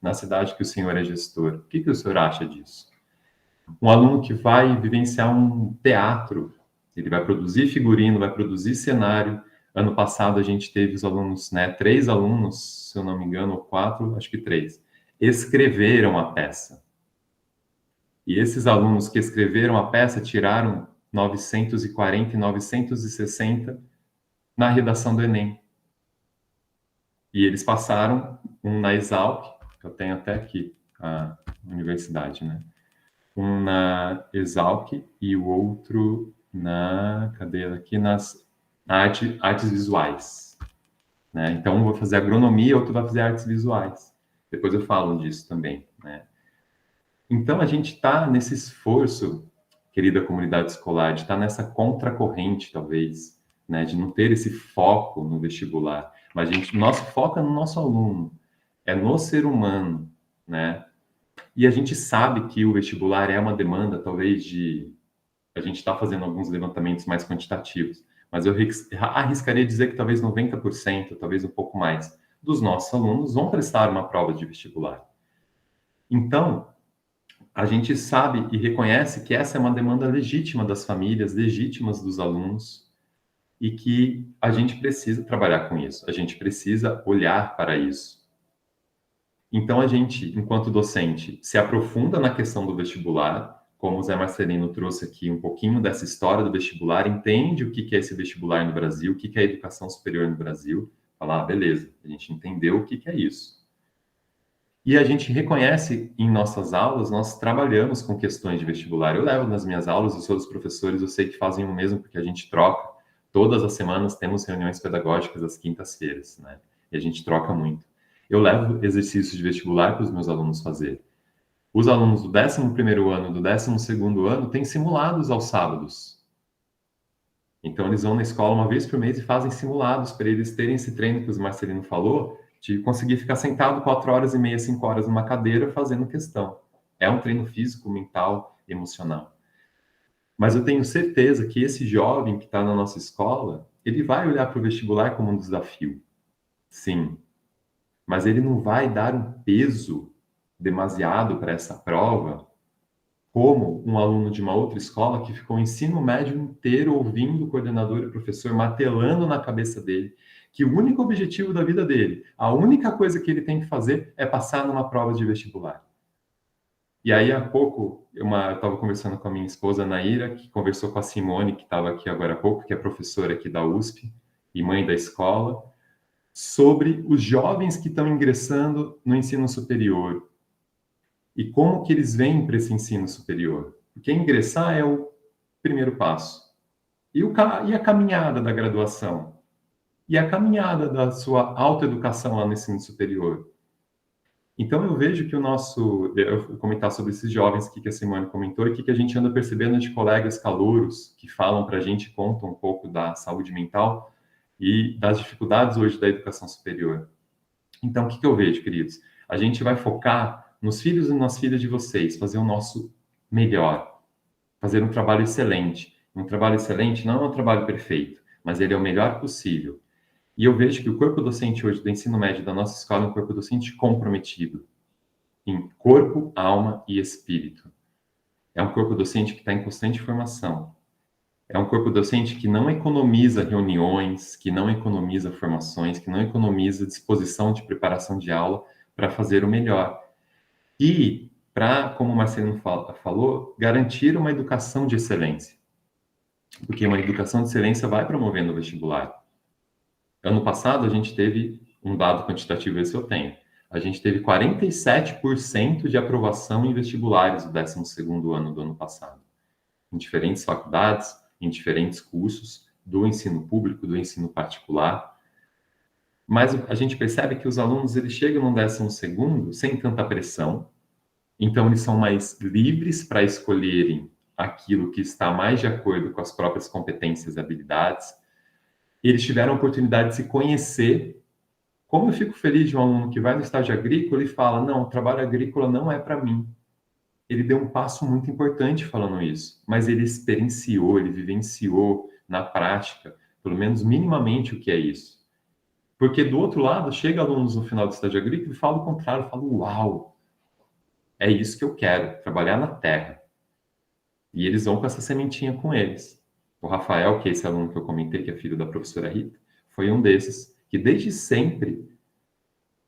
na cidade que o senhor é gestor. O que o senhor acha disso? Um aluno que vai vivenciar um teatro, ele vai produzir figurino, vai produzir cenário. Ano passado a gente teve os alunos, né, 3 alunos, se eu não me engano, ou 4, acho que 3, escreveram a peça. E esses alunos que escreveram a peça tiraram 940 e 960 na redação do Enem. E eles passaram um na Exalc, que eu tenho até aqui, a universidade, né? Um na Exalc e o outro na, cadê aqui? Nas artes visuais. Né? Então, um vai fazer agronomia, outro vai fazer artes visuais. Depois eu falo disso também, né? Então, a gente está nesse esforço, querida comunidade escolar, de estar nessa contracorrente, talvez, né? De não ter esse foco no vestibular. Mas nosso foco é no nosso aluno, é no ser humano, né? E a gente sabe que o vestibular é uma demanda, talvez, de... A gente está fazendo alguns levantamentos mais quantitativos, mas eu arriscaria dizer que talvez 90%, talvez um pouco mais, dos nossos alunos vão prestar uma prova de vestibular. Então, a gente sabe e reconhece que essa é uma demanda legítima das famílias, legítimas dos alunos, e que a gente precisa trabalhar com isso, a gente precisa olhar para isso. Então, a gente, enquanto docente, se aprofunda na questão do vestibular, como o Zé Marcelino trouxe aqui um pouquinho dessa história do vestibular, entende o que é esse vestibular no Brasil, o que é a educação superior no Brasil, fala, beleza, a gente entendeu o que é isso. E a gente reconhece em nossas aulas, nós trabalhamos com questões de vestibular. Eu levo nas minhas aulas, os outros professores, eu sei que fazem o mesmo, porque a gente troca. Todas as semanas temos reuniões pedagógicas às quintas-feiras, né? E a gente troca muito. Eu levo exercícios de vestibular para os meus alunos fazer. Os alunos do 11º ano, do 12º ano, têm simulados aos sábados. Então, eles vão na escola uma vez por mês e fazem simulados para eles terem esse treino que o Marcelino falou, de conseguir ficar sentado 4 horas e meia, 5 horas numa cadeira fazendo questão. É um treino físico, mental, emocional. Mas eu tenho certeza que esse jovem que está na nossa escola, ele vai olhar para o vestibular como um desafio. Sim. Mas ele não vai dar um peso demasiado para essa prova, como um aluno de uma outra escola que ficou o ensino médio inteiro ouvindo o coordenador e o professor martelando na cabeça dele que o único objetivo da vida dele, a única coisa que ele tem que fazer é passar numa prova de vestibular. E aí, há pouco, eu estava conversando com a minha esposa, Naira, que conversou com a Simone, que estava aqui agora há pouco, que é professora aqui da USP e mãe da escola, sobre os jovens que estão ingressando no ensino superior e como que eles vêm para esse ensino superior. Porque ingressar é o primeiro passo. E a caminhada da graduação? E a caminhada da sua autoeducação lá no ensino superior? Então, eu vejo que eu vou comentar sobre esses jovens que a Simone comentou e que a gente anda percebendo de colegas calouros que falam para a gente, contam um pouco da saúde mental e das dificuldades hoje da educação superior. Então, o que eu vejo, queridos? A gente vai focar nos filhos e nas filhas de vocês, fazer o nosso melhor, fazer um trabalho excelente. Um trabalho excelente não é um trabalho perfeito, mas ele é o melhor possível. E eu vejo que o corpo docente hoje do ensino médio da nossa escola é um corpo docente comprometido em corpo, alma e espírito. É um corpo docente que está em constante formação. É um corpo docente que não economiza reuniões, que não economiza formações, que não economiza disposição de preparação de aula para fazer o melhor. E para, como o Marcelino falou, garantir uma educação de excelência. Porque uma educação de excelência vai promovendo o vestibular. Ano passado, a gente teve um dado quantitativo, esse eu tenho. A gente teve 47% de aprovação em vestibulares do 12º ano do ano passado. Em diferentes faculdades, em diferentes cursos, do ensino público, do ensino particular. Mas a gente percebe que os alunos eles chegam no 12º sem tanta pressão, então eles são mais livres para escolherem aquilo que está mais de acordo com as próprias competências e habilidades. Eles tiveram a oportunidade de se conhecer. Como eu fico feliz de um aluno que vai no estágio agrícola e fala, não, o trabalho agrícola não é para mim. Ele deu um passo muito importante falando isso, mas ele experienciou, ele vivenciou, na prática, pelo menos minimamente, o que é isso. Porque do outro lado, chega alunos no final do estágio agrícola e fala o contrário, fala, uau, é isso que eu quero, trabalhar na terra. E eles vão com essa sementinha com eles. O Rafael, que é esse aluno que eu comentei, que é filho da professora Rita, foi um desses, que desde sempre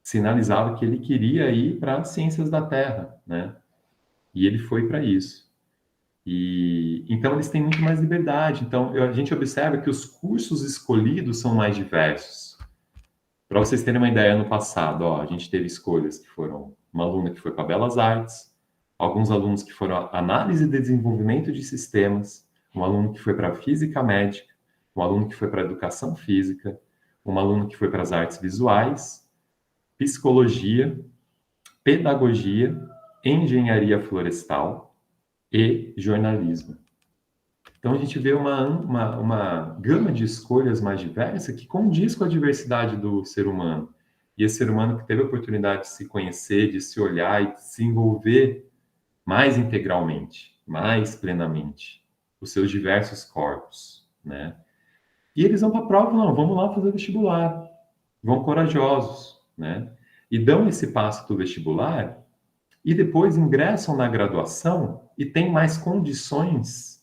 sinalizava que ele queria ir para as ciências da terra, né? E ele foi para isso. E então eles têm muito mais liberdade. Então a gente observa que os cursos escolhidos são mais diversos. Para vocês terem uma ideia, ano passado, ó, a gente teve escolhas que foram uma aluna que foi para Belas Artes, alguns alunos que foram análise e desenvolvimento de sistemas, um aluno que foi para física médica, um aluno que foi para educação física, um aluno que foi para as artes visuais, psicologia, pedagogia, engenharia florestal e jornalismo. Então, a gente vê uma gama de escolhas mais diversa que condiz com a diversidade do ser humano. E esse ser humano que teve a oportunidade de se conhecer, de se olhar e de se envolver mais integralmente, mais plenamente, os seus diversos corpos, né? E eles vão para a prova, não, vamos lá fazer vestibular. Vão corajosos, né? E dão esse passo do vestibular e depois ingressam na graduação e têm mais condições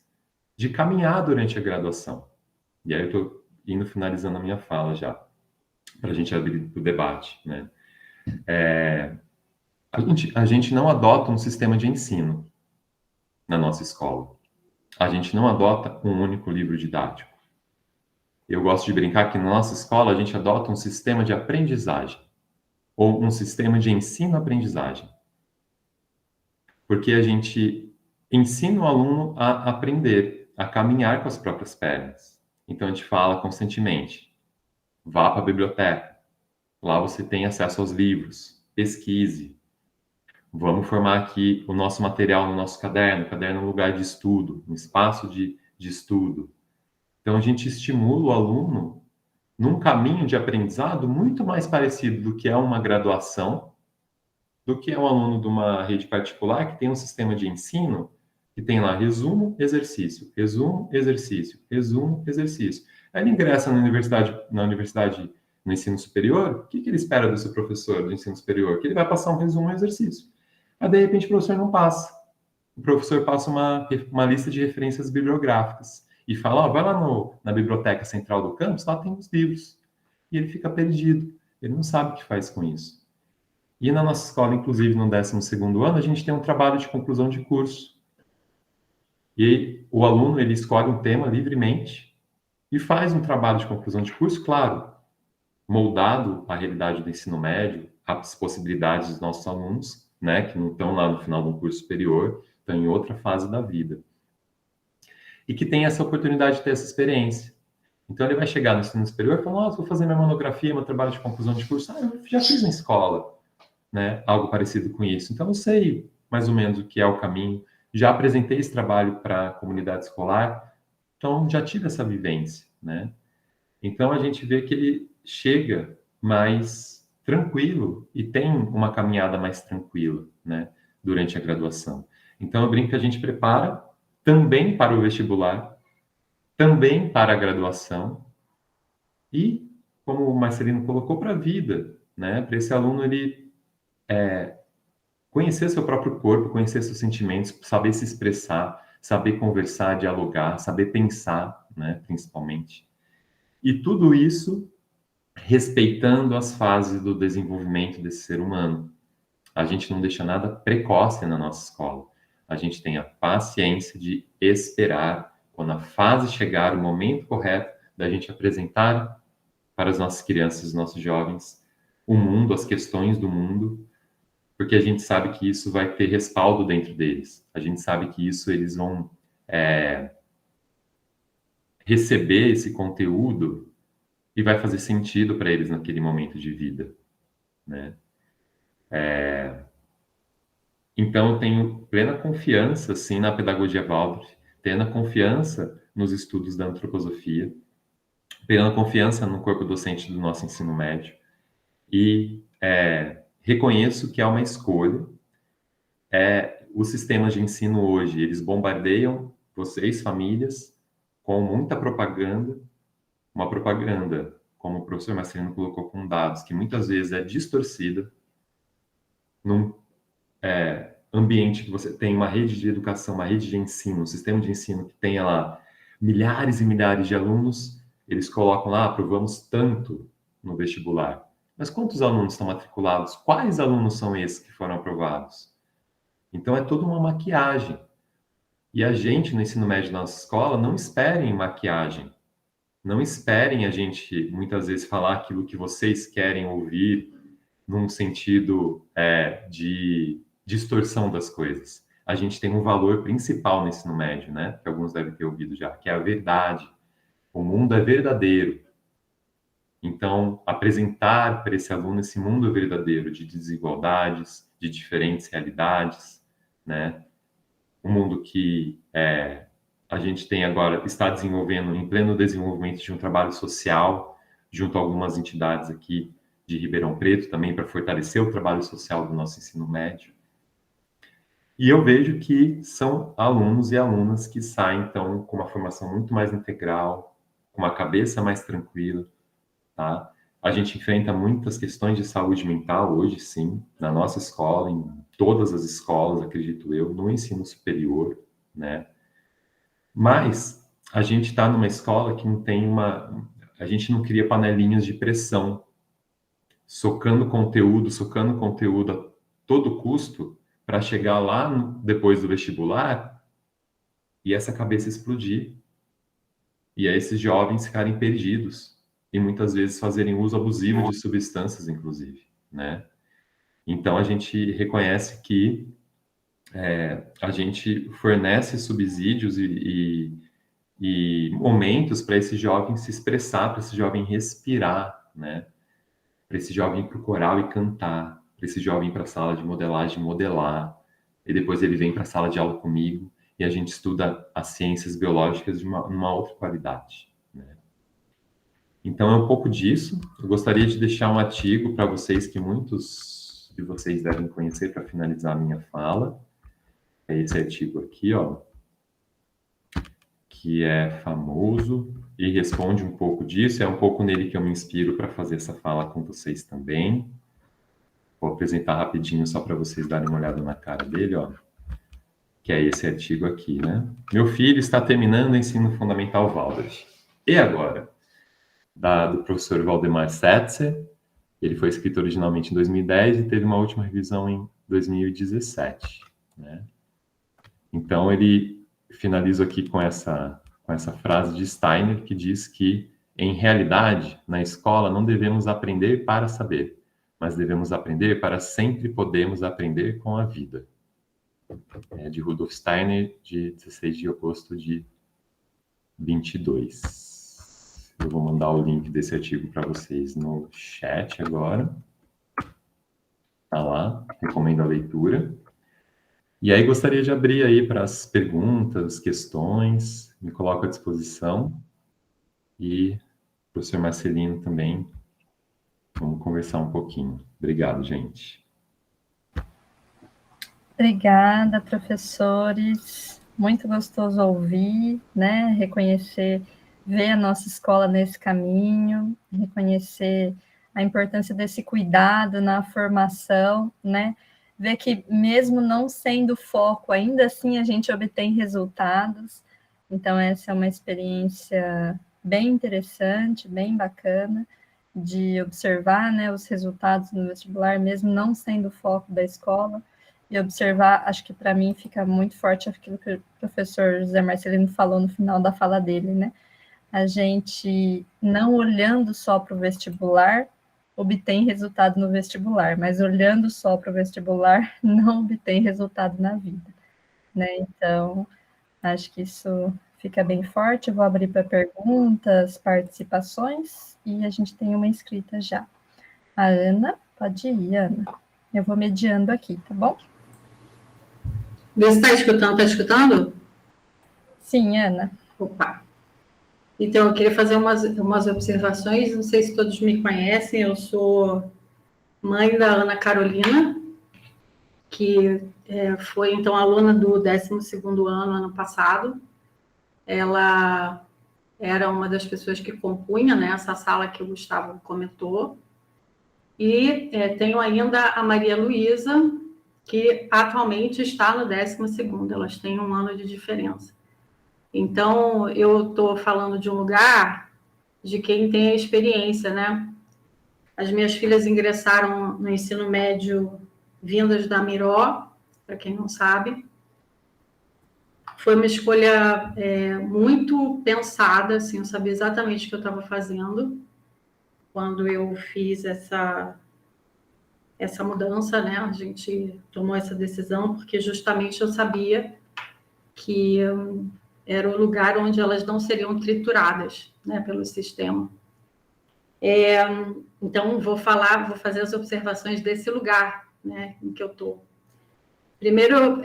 de caminhar durante a graduação. E aí eu estou indo finalizando a minha fala já, para a gente abrir o debate, né? A gente não adota um sistema de ensino na nossa escola. A gente não adota um único livro didático. Eu gosto de brincar que na nossa escola a gente adota um sistema de aprendizagem, ou um sistema de ensino-aprendizagem. Porque a gente ensina o aluno a aprender, a caminhar com as próprias pernas. Então a gente fala constantemente, vá para a biblioteca, lá você tem acesso aos livros, pesquise. Vamos formar aqui o nosso material no nosso caderno, caderno é um lugar de estudo, um espaço de estudo. Então a gente estimula o aluno num caminho de aprendizado muito mais parecido do que é uma graduação, do que é um aluno de uma rede particular que tem um sistema de ensino que tem lá resumo, exercício, resumo, exercício, resumo, exercício. Aí ele ingressa na universidade no ensino superior, o que ele espera do seu professor do ensino superior? Que ele vai passar um resumo, um exercício. Aí, de repente, o professor não passa. O professor passa uma lista de referências bibliográficas e fala, ó, vai lá na biblioteca central do campus, lá tem os livros. E ele fica perdido. Ele não sabe o que faz com isso. E na nossa escola, inclusive, no 12º ano, a gente tem um trabalho de conclusão de curso. E o aluno, ele escolhe um tema livremente e faz um trabalho de conclusão de curso, claro, moldado à realidade do ensino médio, às possibilidades dos nossos alunos, né, que não estão lá no final de um curso superior, estão em outra fase da vida. E que tem essa oportunidade de ter essa experiência. Então, ele vai chegar no ensino superior e falar, nossa, vou fazer minha monografia, meu trabalho de conclusão de curso. Ah, eu já fiz na escola, né, algo parecido com isso. Então, eu sei mais ou menos o que é o caminho. Já apresentei esse trabalho para a comunidade escolar, então já tive essa vivência, né? Então, a gente vê que ele chega mais tranquilo e tem uma caminhada mais tranquila, né, durante a graduação. Então, eu brinco que a gente prepara também para o vestibular, também para a graduação e, como o Marcelino colocou, para a vida, né? Para esse aluno ele conhecer seu próprio corpo, conhecer seus sentimentos, saber se expressar, saber conversar, dialogar, saber pensar, né? Principalmente. E tudo isso respeitando as fases do desenvolvimento desse ser humano. A gente não deixa nada precoce na nossa escola. A gente tem a paciência de esperar, quando a fase chegar, o momento correto da gente apresentar para as nossas crianças, os nossos jovens, o mundo, as questões do mundo, porque a gente sabe que isso vai ter respaldo dentro deles. A gente sabe que isso eles vão receber esse conteúdo e vai fazer sentido para eles naquele momento de vida, né? Então, eu tenho plena confiança, sim, na pedagogia Waldorf, plena confiança nos estudos da antroposofia, plena confiança no corpo docente do nosso ensino médio e reconheço que é uma escolha. Os sistemas de ensino hoje, eles bombardeiam vocês, famílias, com muita propaganda, uma propaganda, como o professor Marcelino colocou com dados, que muitas vezes é distorcida, num ambiente que você tem uma rede de educação, uma rede de ensino, um sistema de ensino que tenha lá milhares e milhares de alunos, eles colocam lá, aprovamos tanto no vestibular. Mas quantos alunos estão matriculados? Quais alunos são esses que foram aprovados? Então é toda uma maquiagem. E a gente, no ensino médio da nossa escola, não esperem maquiagem. Não esperem a gente, muitas vezes, falar aquilo que vocês querem ouvir num sentido de distorção das coisas. A gente tem um valor principal no ensino médio, né? Que alguns devem ter ouvido já, que é a verdade. O mundo é verdadeiro. Então, apresentar para esse aluno esse mundo verdadeiro de desigualdades, de diferentes realidades, né? Um mundo que a gente tem agora, está desenvolvendo, em pleno desenvolvimento de um trabalho social, junto a algumas entidades aqui de Ribeirão Preto, também para fortalecer o trabalho social do nosso ensino médio. E eu vejo que são alunos e alunas que saem, então, com uma formação muito mais integral, com uma cabeça mais tranquila, tá? A gente enfrenta muitas questões de saúde mental hoje, sim, na nossa escola, em todas as escolas, acredito eu, no ensino superior, né? Mas a gente está numa escola que não tem a gente não cria panelinhas de pressão, socando conteúdo a todo custo para chegar lá depois do vestibular e essa cabeça explodir e aí esses jovens ficarem perdidos e muitas vezes fazerem uso abusivo de substâncias, inclusive, né? Então a gente reconhece que a gente fornece subsídios e momentos para esse jovem se expressar, para esse jovem respirar, né? Para esse jovem ir para o coral e cantar, para esse jovem ir para a sala de modelagem modelar, e depois ele vem para a sala de aula comigo e a gente estuda as ciências biológicas de uma outra qualidade, né? Então é um pouco disso. Eu gostaria de deixar um artigo para vocês que muitos de vocês devem conhecer para finalizar a minha fala. É esse artigo aqui, ó, que é famoso e responde um pouco disso. É um pouco nele que eu me inspiro para fazer essa fala com vocês também. Vou apresentar rapidinho só para vocês darem uma olhada na cara dele, ó, que é esse artigo aqui, né? Meu filho está terminando o ensino fundamental Waldorf. E agora? Do professor Valdemar Setzer. Ele foi escrito originalmente em 2010 e teve uma última revisão em 2017, né? Então, ele finaliza aqui com essa frase de Steiner, que diz que, em realidade, na escola não devemos aprender para saber, mas devemos aprender para sempre podermos aprender com a vida. É de Rudolf Steiner, de 16 de agosto de 22. Eu vou mandar o link desse artigo para vocês no chat agora. Tá lá, recomendo a leitura. E aí gostaria de abrir aí para as perguntas, questões, me coloco à disposição. E o professor Marcelino também, vamos conversar um pouquinho. Obrigado, gente. Obrigada, professores. Muito gostoso ouvir, né? Reconhecer, ver a nossa escola nesse caminho, reconhecer a importância desse cuidado na formação, né? Ver que mesmo não sendo foco, ainda assim a gente obtém resultados. Então, essa é uma experiência bem interessante, bem bacana, de observar, né, os resultados no vestibular, mesmo não sendo o foco da escola, e observar, acho que para mim fica muito forte aquilo que o professor José Marcelino falou no final da fala dele, né? A gente, não olhando só para o vestibular, obtém resultado no vestibular, mas olhando só para o vestibular, não obtém resultado na vida, né? Então, acho que isso fica bem forte. Eu vou abrir para perguntas, participações, e a gente tem uma inscrita já. A Ana, pode ir, Ana. Eu vou mediando aqui, tá bom? Você está escutando? Está escutando? Sim, Ana. Opa! Então, eu queria fazer umas observações. Não sei se todos me conhecem. Eu sou mãe da Ana Carolina, que foi, então, aluna do 12º ano passado. Ela era uma das pessoas que compunha, né, essa sala que o Gustavo comentou. E tenho ainda a Maria Luísa, que atualmente está no 12º, elas têm 1 ano de diferença. Então, eu estou falando de um lugar de quem tem a experiência, né? As minhas filhas ingressaram no ensino médio vindas da Miró, para quem não sabe. Foi uma escolha muito pensada, assim, eu sabia exatamente o que eu estava fazendo quando eu fiz essa mudança, né? A gente tomou essa decisão porque justamente eu sabia que era o lugar onde elas não seriam trituradas, né, pelo sistema. Então, vou fazer as observações desse lugar, né, em que eu estou. Primeiro,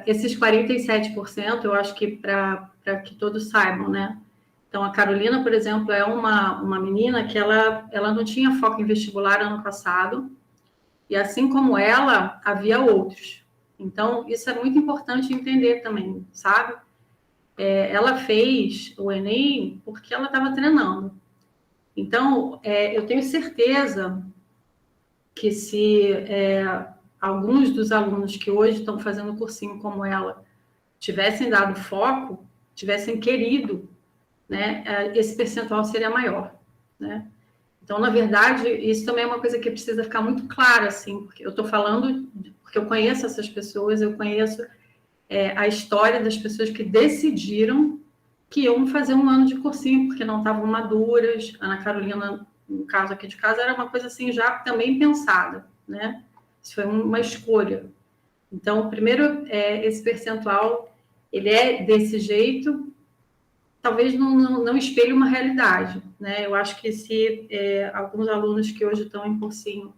esses 47%, eu acho que para que todos saibam, né? Então, a Carolina, por exemplo, é uma menina que ela não tinha foco em vestibular ano passado, e assim como ela, havia outros. Então, isso é muito importante entender também, sabe? Ela fez o Enem porque ela estava treinando. Então, eu tenho certeza que se alguns dos alunos que hoje estão fazendo cursinho como ela tivessem dado foco, tivessem querido, né, esse percentual seria maior, né? Então, na verdade, isso também é uma coisa que precisa ficar muito clara, assim, porque eu estou falando, porque eu conheço essas pessoas, eu conheço a história das pessoas que decidiram que iam fazer 1 ano de cursinho, porque não estavam maduras. A Ana Carolina, no caso aqui de casa, era uma coisa assim já também pensada, né? Isso foi uma escolha. Então, primeiro, esse percentual, ele é desse jeito, talvez não espelhe uma realidade, né? Eu acho que se alguns alunos que hoje estão em cursinho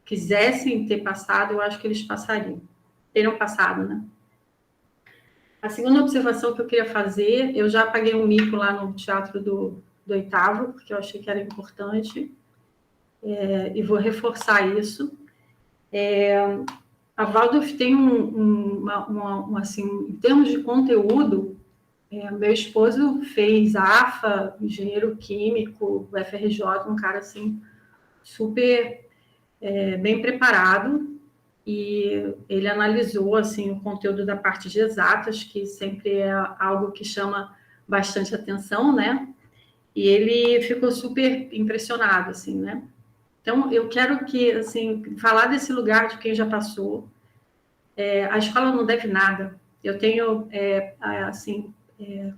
quisessem ter passado, eu acho que eles passariam. Teriam passado, né? A segunda observação que eu queria fazer, eu já paguei um mico lá no teatro do 8º, porque eu achei que era importante, e vou reforçar isso. A Waldorf tem assim, em termos de conteúdo, meu esposo fez AFA, engenheiro químico, UFRJ, um cara assim, super bem preparado, e ele analisou assim o conteúdo da parte de exatas, que sempre é algo que chama bastante atenção, né? E ele ficou super impressionado, assim, né? Então, eu quero que, assim, falar desse lugar de quem já passou. A escola não deve nada. Eu tenho, assim,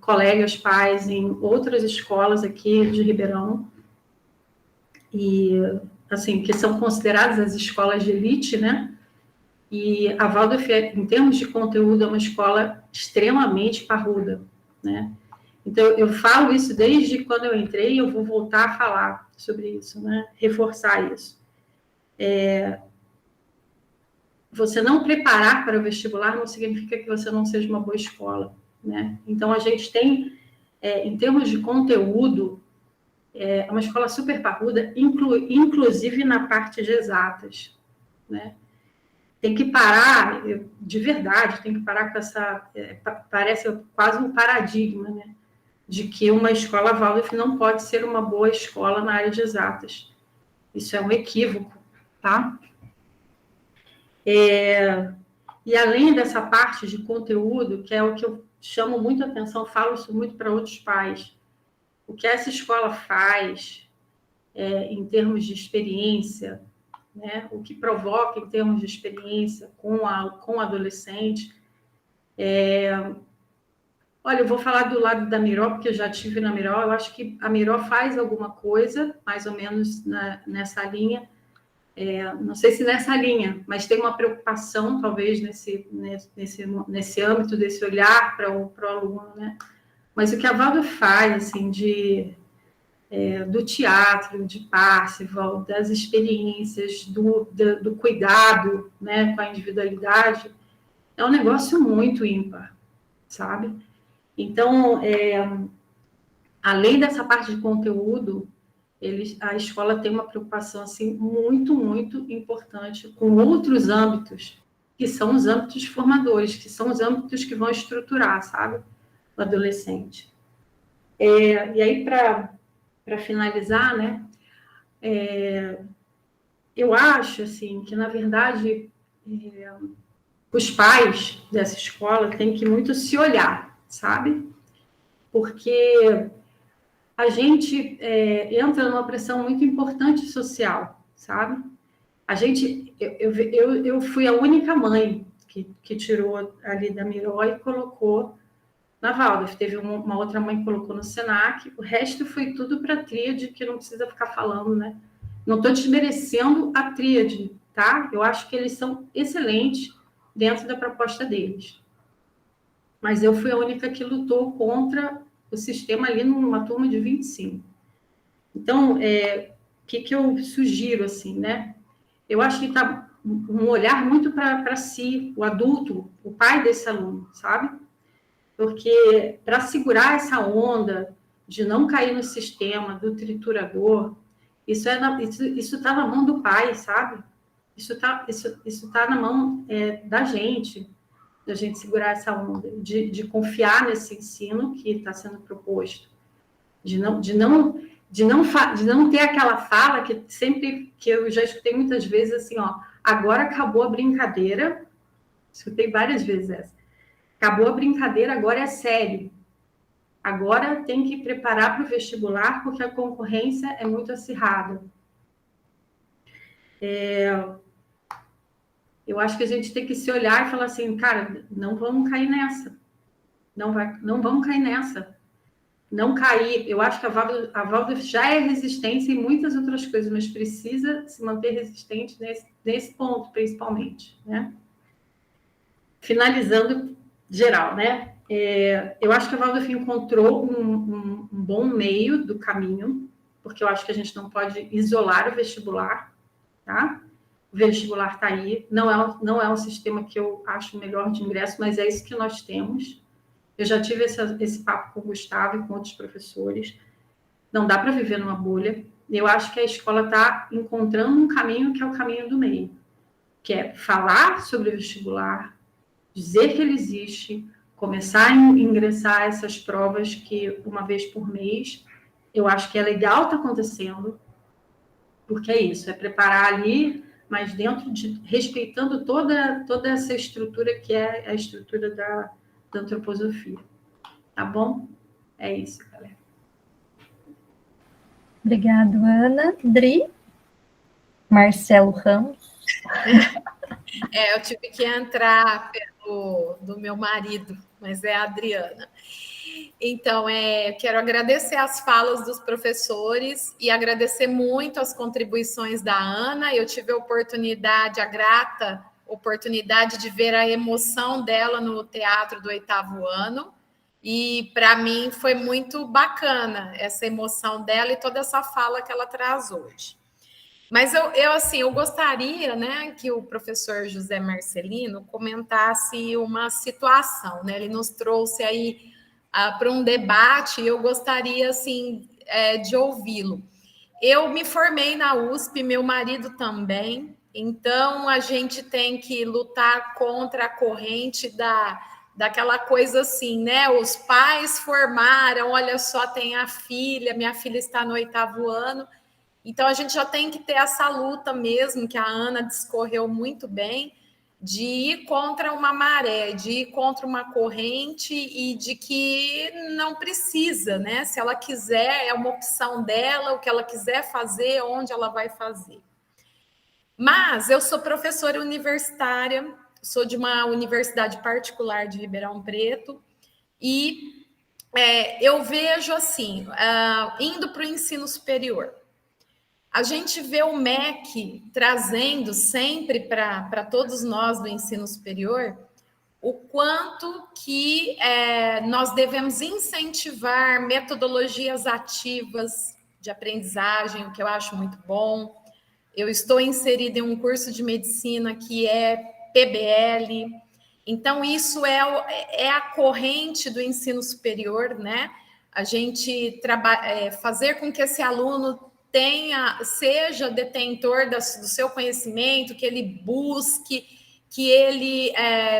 colegas, pais em outras escolas aqui de Ribeirão, e, assim, que são consideradas as escolas de elite, né? E a Waldorf, em termos de conteúdo, é uma escola extremamente parruda, né? Então, eu falo isso desde quando eu entrei e eu vou voltar a falar sobre isso, né? Reforçar isso. Você não preparar para o vestibular não significa que você não seja uma boa escola, né? Então, a gente tem, em termos de conteúdo, uma escola super parruda, inclusive na parte de exatas, né? Tem que parar, de verdade, tem que parar com essa... parece quase um paradigma, né? De que uma escola Waldorf não pode ser uma boa escola na área de exatas. Isso é um equívoco, tá? E além dessa parte de conteúdo, que é o que eu chamo muito a atenção, falo isso muito para outros pais, o que essa escola faz em termos de experiência, né? O que provoca em termos de experiência com o adolescente. Olha, eu vou falar do lado da Miró, porque eu já estive na Miró. Eu acho que a Miró faz alguma coisa, mais ou menos nessa linha. Não sei se nessa linha, mas tem uma preocupação, talvez, nesse âmbito, desse olhar para o aluno, né? Mas o que a Waldorf faz, assim, do teatro, de Parsifal, das experiências, do cuidado, né, com a individualidade, é um negócio muito ímpar, sabe? Então, além dessa parte de conteúdo, a escola tem uma preocupação assim, muito, muito importante com outros âmbitos, que são os âmbitos formadores, que são os âmbitos que vão estruturar, sabe, o adolescente. E aí, para finalizar, né, eu acho, assim, que, na verdade, os pais dessa escola têm que muito se olhar, sabe? Porque a gente entra numa pressão muito importante social, sabe? Eu fui a única mãe que tirou ali da Miró e colocou na Waldorf. Teve uma outra mãe que colocou no Senac, o resto foi tudo para a tríade, que não precisa ficar falando, né? Não estou desmerecendo a tríade, tá? Eu acho que eles são excelentes dentro da proposta deles. Mas eu fui a única que lutou contra o sistema ali numa turma de 25. Então, o que eu sugiro, assim, né? Eu acho que está um olhar muito para si, o adulto, o pai desse aluno, sabe? Porque para segurar essa onda de não cair no sistema do triturador, isso está na mão do pai, sabe? Isso tá na mão da gente segurar essa onda, de confiar nesse ensino que está sendo proposto, de não ter aquela fala que eu já escutei muitas vezes assim, ó, agora acabou a brincadeira, escutei várias vezes essa, acabou a brincadeira, agora é sério, agora tem que preparar para o vestibular porque a concorrência é muito acirrada. Eu acho que a gente tem que se olhar e falar assim, cara, não vamos cair nessa, não vamos cair nessa. Não cair, eu acho que a Waldorf já é resistência em muitas outras coisas, mas precisa se manter resistente nesse ponto, principalmente, né? Finalizando geral, né? Eu acho que a Waldorf encontrou um bom meio do caminho, porque eu acho que a gente não pode isolar o vestibular, tá? O vestibular está aí, não é um sistema que eu acho melhor de ingresso, mas é isso que nós temos. Eu já tive esse papo com o Gustavo e com outros professores. Não dá para viver numa bolha. Eu acho que a escola está encontrando um caminho que é o caminho do meio, que é falar sobre o vestibular, dizer que ele existe, começar a ingressar essas provas que uma vez por mês, eu acho que é legal estar acontecendo, porque é isso, é preparar ali, mas respeitando toda essa estrutura que é a estrutura da antroposofia. Tá bom? É isso, galera. Obrigada, Ana. Dri? Marcelo Ramos? Eu tive que entrar do meu marido, mas é a Adriana. Então, quero agradecer as falas dos professores e agradecer muito as contribuições da Ana. Eu tive a grata oportunidade de ver a emoção dela no teatro do 8º ano. E, para mim, foi muito bacana essa emoção dela e toda essa fala que ela traz hoje. Mas eu gostaria, né, que o professor José Marcelino comentasse uma situação, né? Ele nos trouxe aí para um debate e eu gostaria, assim, de ouvi-lo. Eu me formei na USP, meu marido também, então a gente tem que lutar contra a corrente daquela coisa assim, né? Os pais formaram, olha só, tem a filha, minha filha está no 8º ano. Então, a gente já tem que ter essa luta mesmo, que a Ana discorreu muito bem, de ir contra uma maré, de ir contra uma corrente e de que não precisa, né? Se ela quiser, é uma opção dela, o que ela quiser fazer, onde ela vai fazer. Mas eu sou professora universitária, sou de uma universidade particular de Ribeirão Preto e eu vejo assim, indo para o ensino superior, a gente vê o MEC trazendo sempre para todos nós do ensino superior o quanto que nós devemos incentivar metodologias ativas de aprendizagem, o que eu acho muito bom. Eu estou inserida em um curso de medicina que é PBL, então isso é a corrente do ensino superior, né? A gente fazer com que esse aluno seja detentor do seu conhecimento, que ele busque, que ele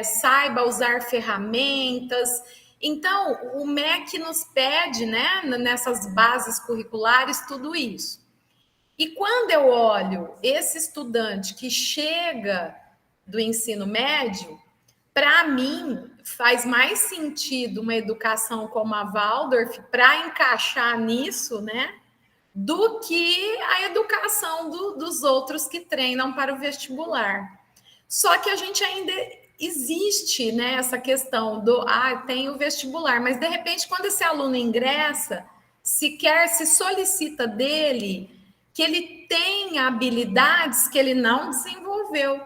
saiba usar ferramentas, Então, o MEC nos pede, né, nessas bases curriculares, tudo isso. E quando eu olho esse estudante que chega do ensino médio, para mim, faz mais sentido uma educação como a Waldorf para encaixar nisso, né, do que a educação dos outros que treinam para o vestibular. Só que a gente ainda existe, né, essa questão do tem o vestibular, mas de repente, quando esse aluno ingressa, sequer se solicita dele que ele tenha habilidades que ele não desenvolveu.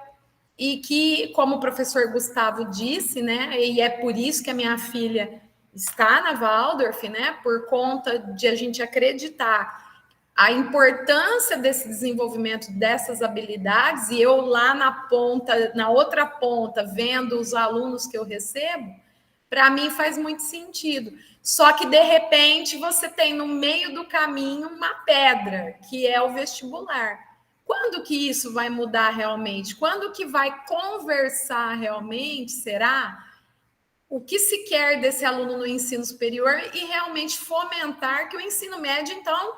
E que, como o professor Gustavo disse, né, e é por isso que a minha filha está na Waldorf, né, por conta de a gente acreditar a importância desse desenvolvimento dessas habilidades, e eu lá na ponta, na outra ponta, vendo os alunos que eu recebo, para mim faz muito sentido. Só que, de repente, você tem no meio do caminho uma pedra, que é o vestibular. Quando que isso vai mudar realmente? Quando que vai conversar realmente, será? O que se quer desse aluno no ensino superior e realmente fomentar que o ensino médio, então,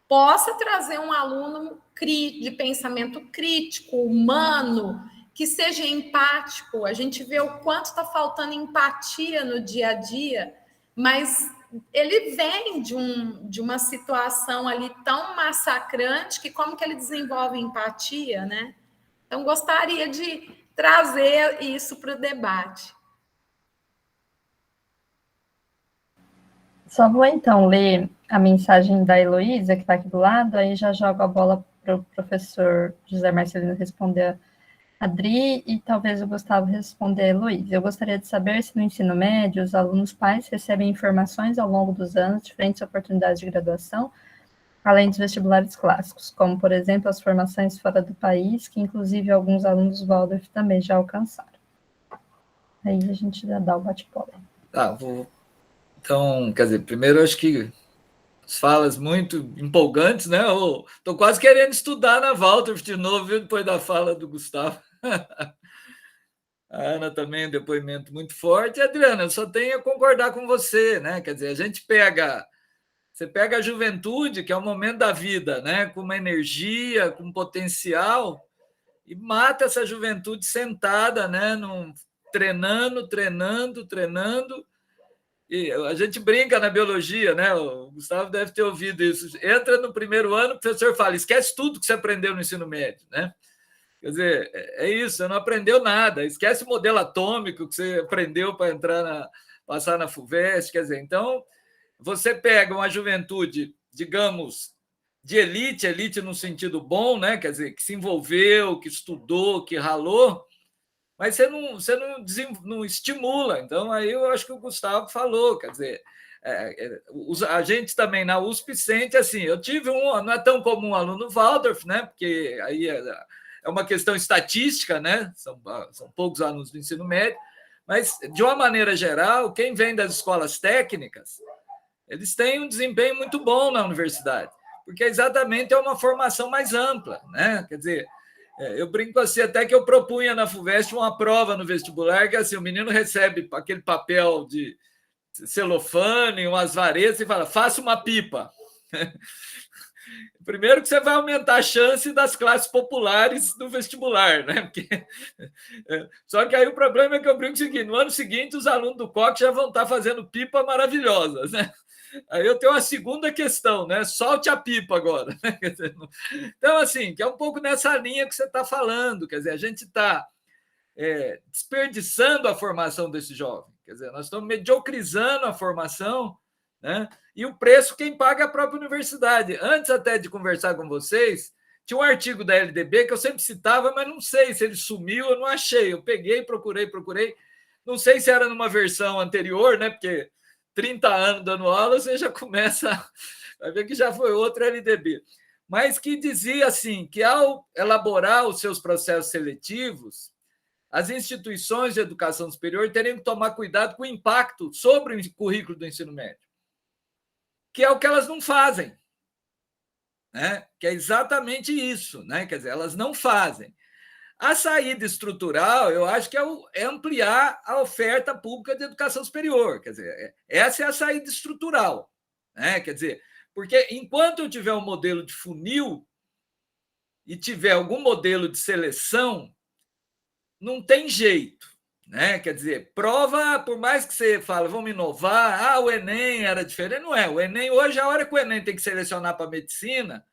possa trazer um aluno de pensamento crítico, humano, que seja empático. A gente vê o quanto está faltando empatia no dia a dia, mas ele vem de uma situação ali tão massacrante que como que ele desenvolve empatia, né? Então, gostaria de trazer isso para o debate. Só vou, então, ler a mensagem da Heloísa, que está aqui do lado, aí já jogo a bola para o professor José Marcelino responder a Adri e talvez o Gustavo responder a Heloísa. Eu gostaria de saber se no ensino médio os alunos pais recebem informações ao longo dos anos, diferentes oportunidades de graduação, além dos vestibulares clássicos, como, por exemplo, as formações fora do país, que inclusive alguns alunos Waldorf também já alcançaram. Aí a gente já dá o bate-bola. Então, quer dizer, primeiro eu acho que as falas muito empolgantes, né? Estou quase querendo estudar na Waldorf de novo, viu? Depois da fala do Gustavo. A Ana também, um depoimento muito forte. Adriana, eu só tenho a concordar com você, né? Quer dizer, você pega a juventude, que é o momento da vida, né? Com uma energia, com potencial, e mata essa juventude sentada, né? Treinando. E a gente brinca na biologia, né? O Gustavo deve ter ouvido isso. Entra no primeiro ano, o professor fala: esquece tudo que você aprendeu no ensino médio, né? Quer dizer, é isso, você não aprendeu nada, esquece o modelo atômico que você aprendeu para passar na FUVEST. Quer dizer, então, você pega uma juventude, digamos, de elite no sentido bom, né? Quer dizer, que se envolveu, que estudou, que ralou, mas você não estimula. Então, aí eu acho que o Gustavo falou, quer dizer, a gente também na USP sente assim, eu tive não é tão comum aluno Waldorf, né? Porque aí é uma questão estatística, né? São poucos alunos do ensino médio, mas, de uma maneira geral, quem vem das escolas técnicas, eles têm um desempenho muito bom na universidade, porque exatamente é uma formação mais ampla, né? Quer dizer, eu brinco assim, até que eu propunha na FUVEST uma prova no vestibular, que assim, o menino recebe aquele papel de celofane, umas varetas, e fala: faça uma pipa. Primeiro que você vai aumentar a chance das classes populares do vestibular, né? Porque... Só que aí o problema é que eu brinco o seguinte: no ano seguinte, os alunos do COC já vão estar fazendo pipa maravilhosas, né? Aí eu tenho uma segunda questão, né? Solte a pipa agora. Né? Então, assim, que é um pouco nessa linha que você está falando, quer dizer, a gente está desperdiçando a formação desse jovem, quer dizer, nós estamos mediocrizando a formação, né? E o preço quem paga é a própria universidade. Antes até de conversar com vocês, tinha um artigo da LDB que eu sempre citava, mas não sei se ele sumiu, eu não achei. Eu peguei, procurei, não sei se era numa versão anterior, né? Porque 30 anos dando aula, você já começa, vai ver que já foi outro LDB, mas que dizia assim, que ao elaborar os seus processos seletivos, as instituições de educação superior teriam que tomar cuidado com o impacto sobre o currículo do ensino médio, que é o que elas não fazem, né? Que é exatamente isso, né? Quer dizer, elas não fazem. A saída estrutural, eu acho que é ampliar a oferta pública de educação superior. Quer dizer, essa é a saída estrutural, né? Quer dizer, porque enquanto eu tiver um modelo de funil e tiver algum modelo de seleção, não tem jeito, né? Quer dizer, prova, por mais que você fale, vamos inovar, o Enem era diferente, não é. O Enem, hoje, a hora que o Enem tem que selecionar para medicina,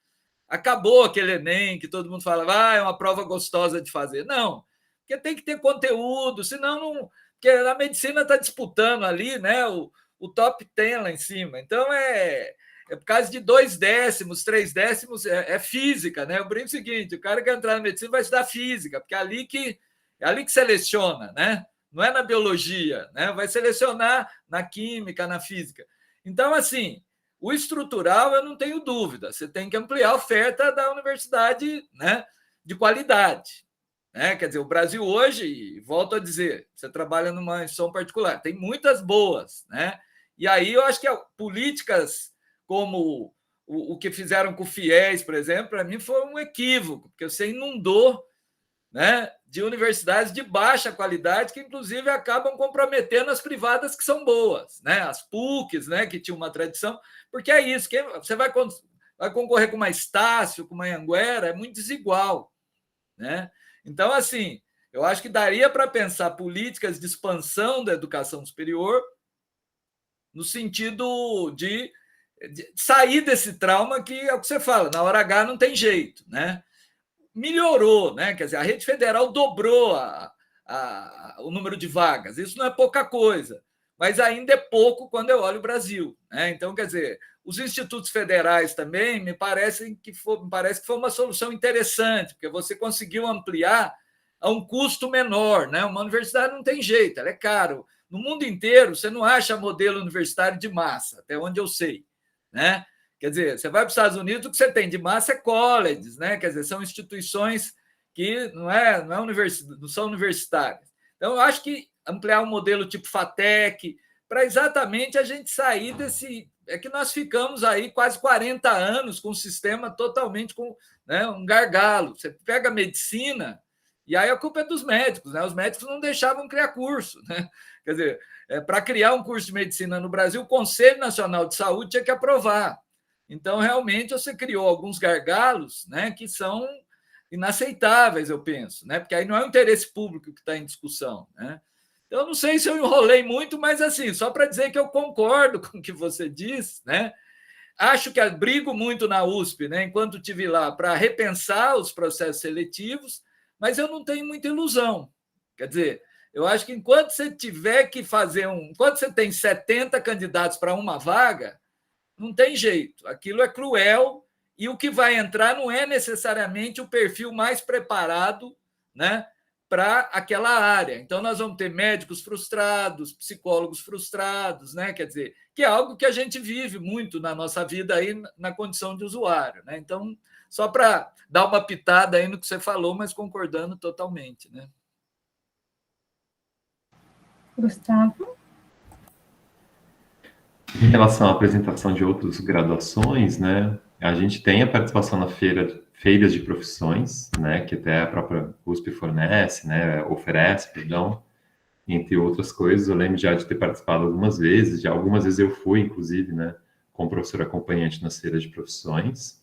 acabou aquele Enem que todo mundo fala, é uma prova gostosa de fazer. Não, porque tem que ter conteúdo, senão não. Porque a medicina está disputando ali, né? O top 10 lá em cima. Então é por causa de 2 décimos, 3 décimos, é física, né? Eu brinco o seguinte: o cara que entrar na medicina vai estudar física, porque é ali que seleciona, né? Não é na biologia, né? Vai selecionar na química, na física. Então, assim, o estrutural, eu não tenho dúvida. Você tem que ampliar a oferta da universidade, né, de qualidade. Né? Quer dizer, o Brasil hoje, volto a dizer, você trabalha numa instituição particular, tem muitas boas. Né? E aí eu acho que políticas como o que fizeram com o FIES, por exemplo, para mim foi um equívoco, porque você inundou, né, de universidades de baixa qualidade, que inclusive acabam comprometendo as privadas que são boas, né? As PUCs, né, que tinham uma tradição, porque é isso, que você vai concorrer com uma Estácio, com uma Anhanguera, é muito desigual, né? Então, assim, eu acho que daria para pensar políticas de expansão da educação superior no sentido de sair desse trauma que é o que você fala, na hora H não tem jeito, né? Melhorou, né? Quer dizer, a rede federal dobrou o número de vagas. Isso não é pouca coisa, mas ainda é pouco quando eu olho o Brasil. Né? Então, quer dizer, os institutos federais também me parece que foi uma solução interessante, porque você conseguiu ampliar a um custo menor. Né? Uma universidade não tem jeito, ela é caro. No mundo inteiro, você não acha modelo universitário de massa, até onde eu sei. Né? Quer dizer, você vai para os Estados Unidos, o que você tem de massa é colleges, né? Quer dizer, são instituições que não são universitárias. Então, eu acho que ampliar um modelo tipo FATEC, para exatamente a gente sair desse... É que nós ficamos aí quase 40 anos com um sistema totalmente com, né, um gargalo. Você pega a medicina, e aí a culpa é dos médicos, né? Os médicos não deixavam criar curso, né? Quer dizer, para criar um curso de medicina no Brasil, o Conselho Nacional de Saúde tinha que aprovar. Então, realmente, você criou alguns gargalos, né, que são inaceitáveis, eu penso, né, porque aí não é o interesse público que está em discussão. Né? Então, eu não sei se eu enrolei muito, mas, assim, só para dizer que eu concordo com o que você diz, né? Acho que brigo muito na USP, né, enquanto estive lá, para repensar os processos seletivos, mas eu não tenho muita ilusão. Quer dizer, eu acho que enquanto você tiver que fazer enquanto você tem 70 candidatos para uma vaga, não tem jeito, aquilo é cruel e o que vai entrar não é necessariamente o perfil mais preparado, né, para aquela área. Então, nós vamos ter médicos frustrados, psicólogos frustrados, né, quer dizer, que é algo que a gente vive muito na nossa vida aí na condição de usuário. Né? Então, só para dar uma pitada aí no que você falou, mas concordando totalmente. Né? Gustavo? Em relação à apresentação de outras graduações, né, a gente tem a participação na feiras de profissões, né, que até a própria USP fornece, né, oferece, perdão, entre outras coisas. Eu lembro já de ter participado algumas vezes eu fui, inclusive, né, como professor acompanhante nas feiras de profissões.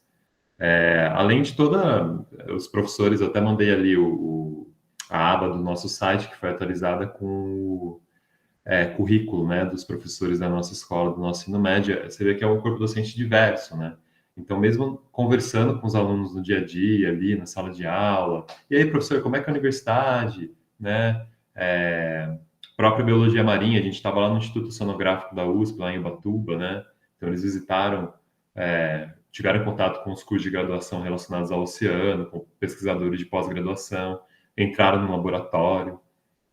Além de os professores, eu até mandei ali a aba do nosso site, que foi atualizada com o currículo, né, dos professores da nossa escola, do nosso ensino médio. Você vê que é um corpo docente diverso, né? Então, mesmo conversando com os alunos no dia a dia, ali na sala de aula, e aí, professor, como é que é a universidade, né? Própria biologia marinha, a gente estava lá no Instituto Oceanográfico da USP, lá em Ubatuba, né? Então, eles visitaram, tiveram contato com os cursos de graduação relacionados ao oceano, com pesquisadores de pós-graduação, entraram no laboratório.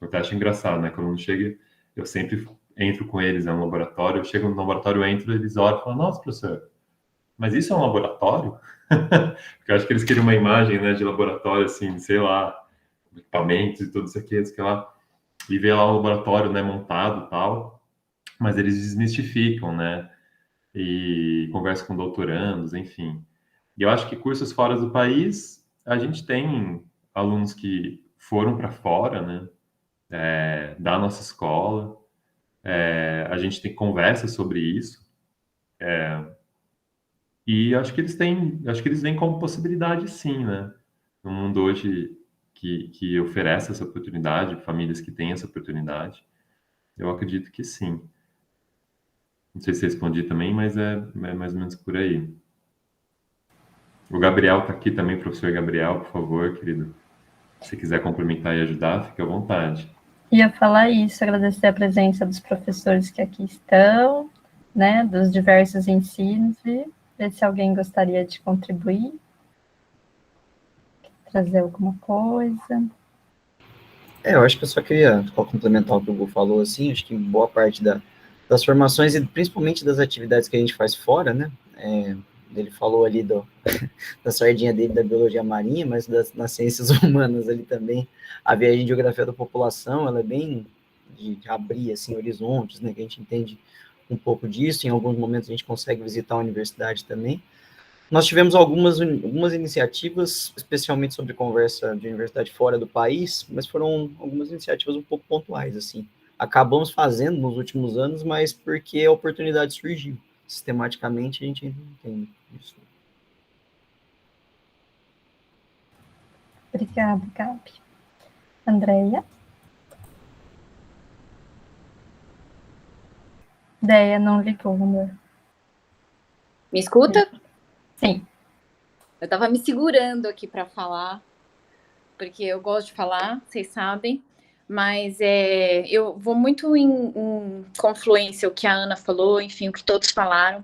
Eu até acho engraçado, né? Quando eu não chego, eu sempre entro com eles no laboratório, eu chego no laboratório, entro, eles olham e falam, nossa, professor, mas isso é um laboratório? Porque eu acho que eles queriam uma imagem, né, de laboratório, assim, sei lá, equipamentos e tudo isso aqui, sei lá, e ver lá o laboratório, né, montado e tal, mas eles desmistificam, né, e conversam com doutorandos, enfim. E eu acho que cursos fora do país, a gente tem alunos que foram para fora, né, da nossa escola. A gente tem conversa sobre isso. E acho que eles veem como possibilidade, sim, né? No mundo hoje que oferece essa oportunidade, famílias que têm essa oportunidade, eu acredito que sim. Não sei se respondi também, mas é mais ou menos por aí. O Gabriel está aqui também, professor Gabriel, por favor, querido. Se quiser complementar e ajudar, fique à vontade. Ia falar isso, agradecer a presença dos professores que aqui estão, né, dos diversos ensinos, e ver se alguém gostaria de contribuir, trazer alguma coisa. Eu acho que eu só queria complementar o que o Hugo falou, assim, acho que boa parte das formações e principalmente das atividades que a gente faz fora, né, ele falou ali da sardinha dele da biologia marinha, mas nas ciências humanas ali também, a viagem de geografia da população, ela é bem de abrir, assim, horizontes, né, que a gente entende um pouco disso, em alguns momentos a gente consegue visitar a universidade também. Nós tivemos algumas iniciativas, especialmente sobre conversa de universidade fora do país, mas foram algumas iniciativas um pouco pontuais, assim. Acabamos fazendo nos últimos anos, mas porque a oportunidade surgiu. Sistematicamente, a gente ainda não tem isso. Obrigada, Gabi. Andréia? Deia não ligou, amor. Me escuta? Sim. Eu estava me segurando aqui para falar, porque eu gosto de falar, vocês sabem, mas eu vou muito em confluência o que a Ana falou, enfim, o que todos falaram.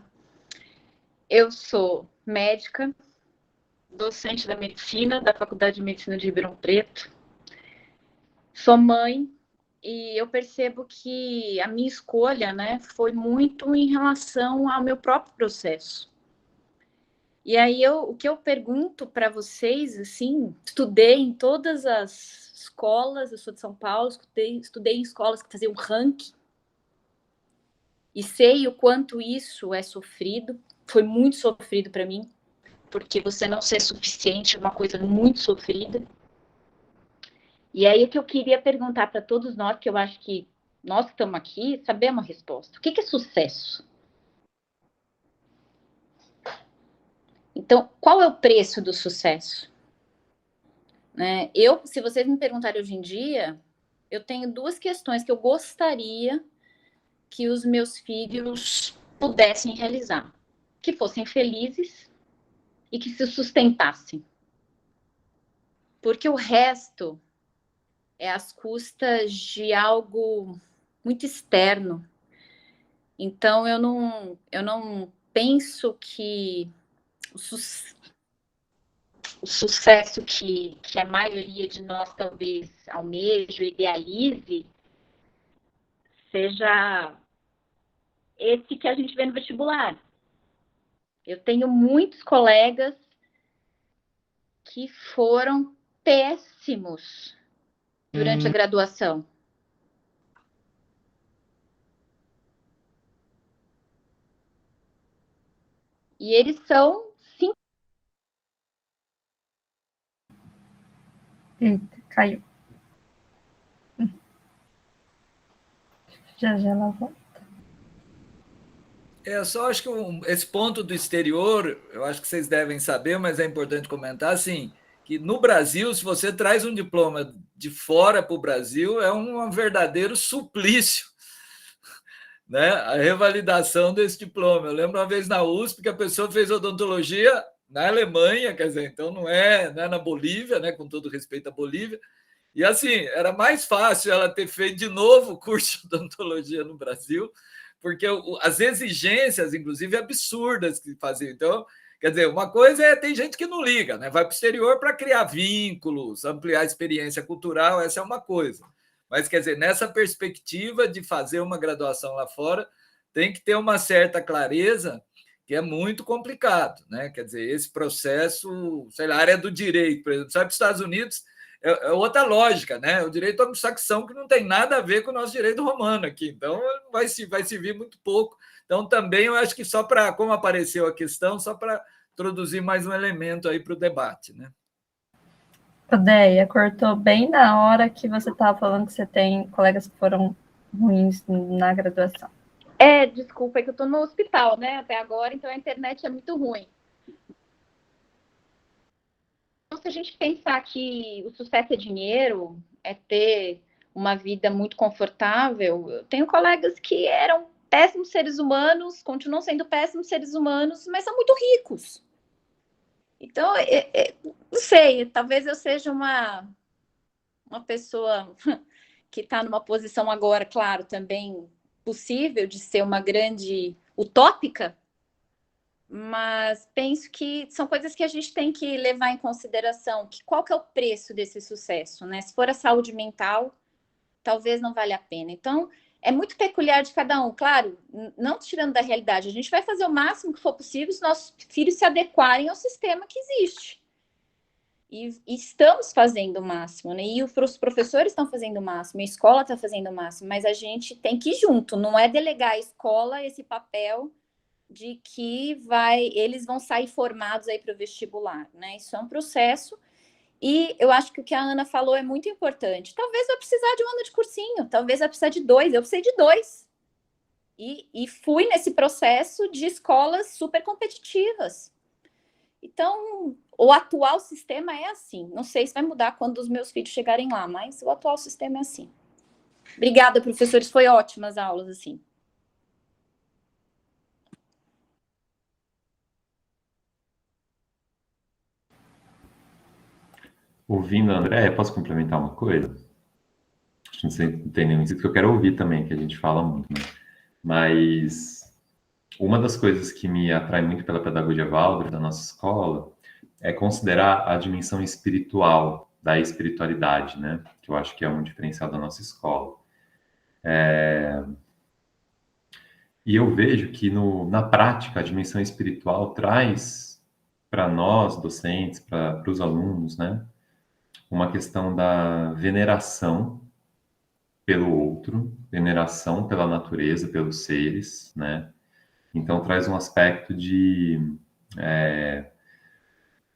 Eu sou médica, docente da medicina, da Faculdade de Medicina de Ribeirão Preto, sou mãe, e eu percebo que a minha escolha, né, foi muito em relação ao meu próprio processo. E aí o que eu pergunto para vocês, assim, estudei em todas as escolas, eu sou de São Paulo, estudei em escolas que faziam ranking, e sei o quanto isso é sofrido, foi muito sofrido para mim, porque você não ser suficiente é uma coisa muito sofrida. E aí o que eu queria perguntar para todos nós, que eu acho que nós que estamos aqui, sabemos a resposta. O que é sucesso? Então, qual é o preço do sucesso? Né? Se vocês me perguntarem hoje em dia, eu tenho duas questões que eu gostaria que os meus filhos pudessem realizar. Que fossem felizes e que se sustentassem. Porque o resto é às custas de algo muito externo. Então, eu não penso que o sucesso que a maioria de nós talvez almeje, idealize, seja esse que a gente vê no vestibular. Eu tenho muitos colegas que foram péssimos durante a graduação. E eles são Eita, caiu. Já ela volta. Só acho que esse ponto do exterior, eu acho que vocês devem saber, mas é importante comentar, assim, que no Brasil, se você traz um diploma de fora para o Brasil, é um verdadeiro suplício, né? A revalidação desse diploma. Eu lembro uma vez na USP que a pessoa fez odontologia na Alemanha, quer dizer, então não é na Bolívia, né? Com todo respeito à Bolívia, e assim, era mais fácil ela ter feito de novo o curso de odontologia no Brasil, porque as exigências, inclusive, absurdas que faziam. Então, quer dizer, uma coisa tem gente que não liga, né? Vai para o exterior para criar vínculos, ampliar a experiência cultural, essa é uma coisa. Mas, quer dizer, nessa perspectiva de fazer uma graduação lá fora, tem que ter uma certa clareza, que é muito complicado, né? Quer dizer, esse processo, sei lá, a área do direito, por exemplo, sai para os Estados Unidos, é outra lógica, né? O direito anglo-saxão que não tem nada a ver com o nosso direito romano aqui, então vai servir muito pouco. Então, também eu acho que só para, como apareceu a questão, só para introduzir mais um elemento aí para o debate, né? Odeia, cortou bem na hora que você estava falando que você tem colegas que foram ruins na graduação. Desculpa, é que eu estou no hospital, né, até agora, então a internet é muito ruim. Então, se a gente pensar que o sucesso é dinheiro, é ter uma vida muito confortável, eu tenho colegas que eram péssimos seres humanos, continuam sendo péssimos seres humanos, mas são muito ricos. Então, não sei, talvez eu seja uma pessoa que está numa posição agora, claro, também possível de ser uma grande utópica, mas penso que são coisas que a gente tem que levar em consideração, que qual que é o preço desse sucesso, né? Se for a saúde mental, talvez não valha a pena. Então, é muito peculiar de cada um, claro, não tirando da realidade, a gente vai fazer o máximo que for possível os nossos filhos se adequarem ao sistema que existe. E estamos fazendo o máximo, né? E os professores estão fazendo o máximo, a escola está fazendo o máximo, mas a gente tem que ir junto, não é delegar à escola esse papel de que eles vão sair formados aí para o vestibular, né? Isso é um processo, e eu acho que o que a Ana falou é muito importante. Talvez eu precisar de um ano de cursinho, talvez eu precisar de 2, eu precisei de 2. E fui nesse processo de escolas super competitivas. Então, o atual sistema é assim. Não sei se vai mudar quando os meus filhos chegarem lá, mas o atual sistema é assim. Obrigada, professores. Foi ótimas aulas, assim. Ouvindo a André, posso complementar uma coisa? Acho que não tem nenhum sentido que eu quero ouvir também, que a gente fala muito, né? Mas uma das coisas que me atrai muito pela pedagogia Waldorf da nossa escola é considerar a dimensão espiritual da espiritualidade, né? Que eu acho que é um diferencial da nossa escola. E eu vejo que na prática a dimensão espiritual traz para nós, docentes, para os alunos, né? Uma questão da veneração pelo outro, veneração pela natureza, pelos seres, né? Então traz um aspecto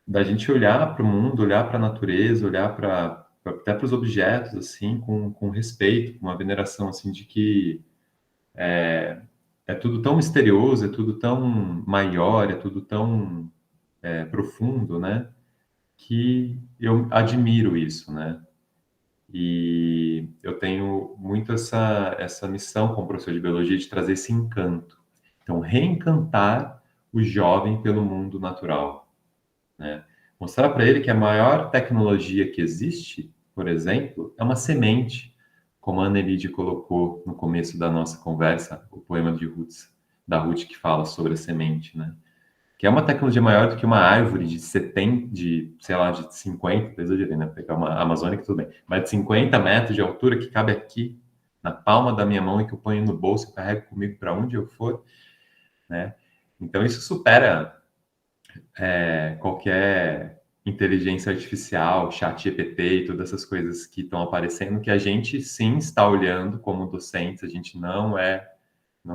da gente olhar para o mundo, olhar para a natureza, olhar até para os objetos assim, com respeito, com uma veneração assim de que é tudo tão misterioso, é tudo tão maior, é tudo tão profundo, né? Que eu admiro isso, né? E eu tenho muito essa missão como professor de biologia de trazer esse encanto. Então, reencantar o jovem pelo mundo natural, né? Mostrar para ele que a maior tecnologia que existe, por exemplo, é uma semente, como a Annelide colocou no começo da nossa conversa, o poema da Ruth que fala sobre a semente, né? Que é uma tecnologia maior do que uma árvore de 70, sei lá, de 50, exagerei, né? Pegar uma amazônica, tudo bem, mas de 50 metros de altura que cabe aqui, na palma da minha mão e que eu ponho no bolso e carrego comigo para onde eu for, né? Então, isso supera qualquer inteligência artificial, chat GPT e todas essas coisas que estão aparecendo, que a gente sim está olhando como docentes, a gente não